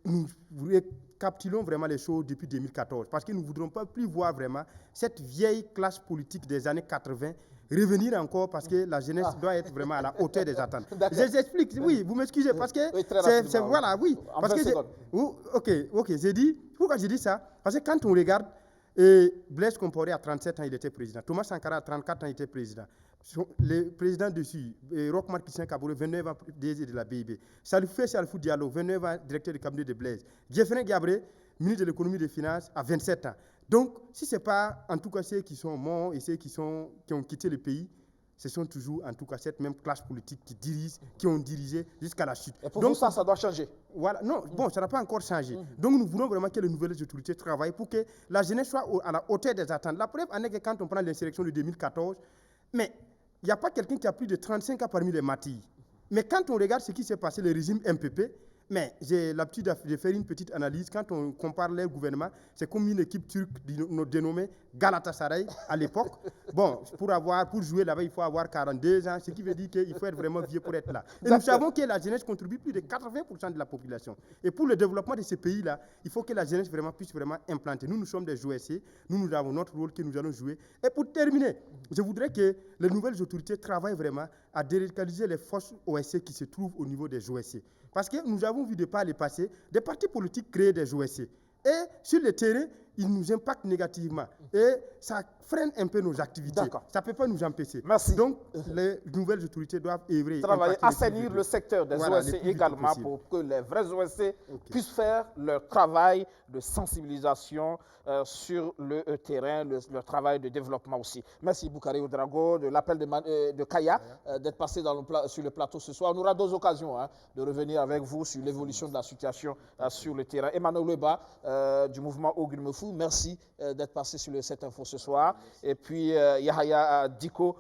Speaker 13: nous récapitulons vraiment les choses depuis 2014 parce que nous ne voudrons pas plus voir vraiment cette vieille classe politique des années 80 revenir encore parce que la jeunesse doit être vraiment à la hauteur des attentes. J'explique, oui, vous m'excusez parce que c'est voilà, oui. Parce que ok, j'ai dit, pourquoi j'ai dit ça? Parce que quand on regarde, Blaise Compaoré à 37 ans, il était président. Thomas Sankara à 34 ans, il était président. Le président dessus, Roch-Marc Christian Kaboré, 29 ans, DG de la BIB. Salifou Salifou Diallo, 29 ans, directeur du cabinet de Blaise. Jeffrey Gabré, ministre de l'économie et des finances, à 27 ans. Donc, si ce n'est pas, en tout cas, ceux qui sont morts et ceux qui ont quitté le pays, ce sont toujours, en tout cas, cette même classe politique qui ont dirigé jusqu'à la chute.
Speaker 1: Et pour donc, vous, ça doit changer.
Speaker 13: Voilà, non, bon, ça n'a pas encore changé. Donc, nous voulons vraiment que les nouvelles autorités travaillent pour que la jeunesse soit à la hauteur des attentes. La preuve en est que quand on prend l'insurrection de 2014, mais il n'y a pas quelqu'un qui a plus de 35 ans parmi les martyrs. Mais quand on regarde ce qui s'est passé, le régime MPP, mais j'ai l'habitude de faire une petite analyse. Quand on compare les gouvernements, c'est comme une équipe turque dénommée Galatasaray à l'époque. Bon, pour jouer là-bas, il faut avoir 42 ans, ce qui veut dire qu'il faut être vraiment vieux pour être là. Et nous savons que la jeunesse contribue plus de 80% de la population. Et pour le développement de ces pays-là, il faut que la jeunesse puisse vraiment implanter. Nous sommes des OSC, nous avons notre rôle que nous allons jouer. Et pour terminer, je voudrais que les nouvelles autorités travaillent vraiment à déradicaliser les forces OSC qui se trouvent au niveau des OSC. Parce que nous avons vu de par le passé des partis politiques créer des OSC. Et sur le terrain, ils nous impactent négativement. Et ça freine un peu nos activités. Ça ne peut pas nous empêcher.
Speaker 1: Merci.
Speaker 13: Donc, les nouvelles autorités doivent œuvrer.
Speaker 1: Travailler, assainir le secteur des OSC également pour que les vrais OSC puissent faire leur travail de sensibilisation sur le terrain, leur travail de développement aussi. Merci Boukari Ouedraogo de l'appel de Kaya d'être passé sur le plateau ce soir. On aura d'autres occasions de revenir avec vous sur l'évolution de la situation sur le terrain. Emmanuel Leba du mouvement Ogulmefou, merci d'être passé sur le 7 Info ce soir. Et puis Yahya Diko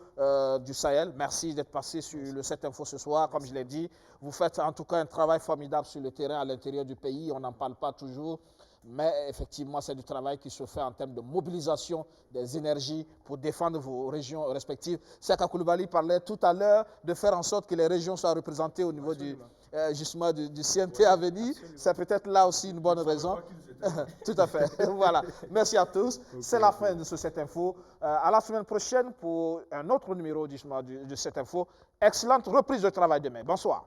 Speaker 1: du Sahel, merci d'être passé sur le 7 Info ce soir. Comme je l'ai dit, vous faites en tout cas un travail formidable sur le terrain à l'intérieur du pays. On n'en parle pas toujours. Mais effectivement, c'est du travail qui se fait en termes de mobilisation des énergies pour défendre vos régions respectives. Saka Koulibaly parlait tout à l'heure de faire en sorte que les régions soient représentées au niveau justement du CNT à venir. C'est peut-être là aussi une bonne raison. Tout à fait. Voilà. Merci à tous. C'est la fin de ce 7 Info. À la semaine prochaine pour un autre numéro de 7 Info. Excellente reprise de travail demain. Bonsoir.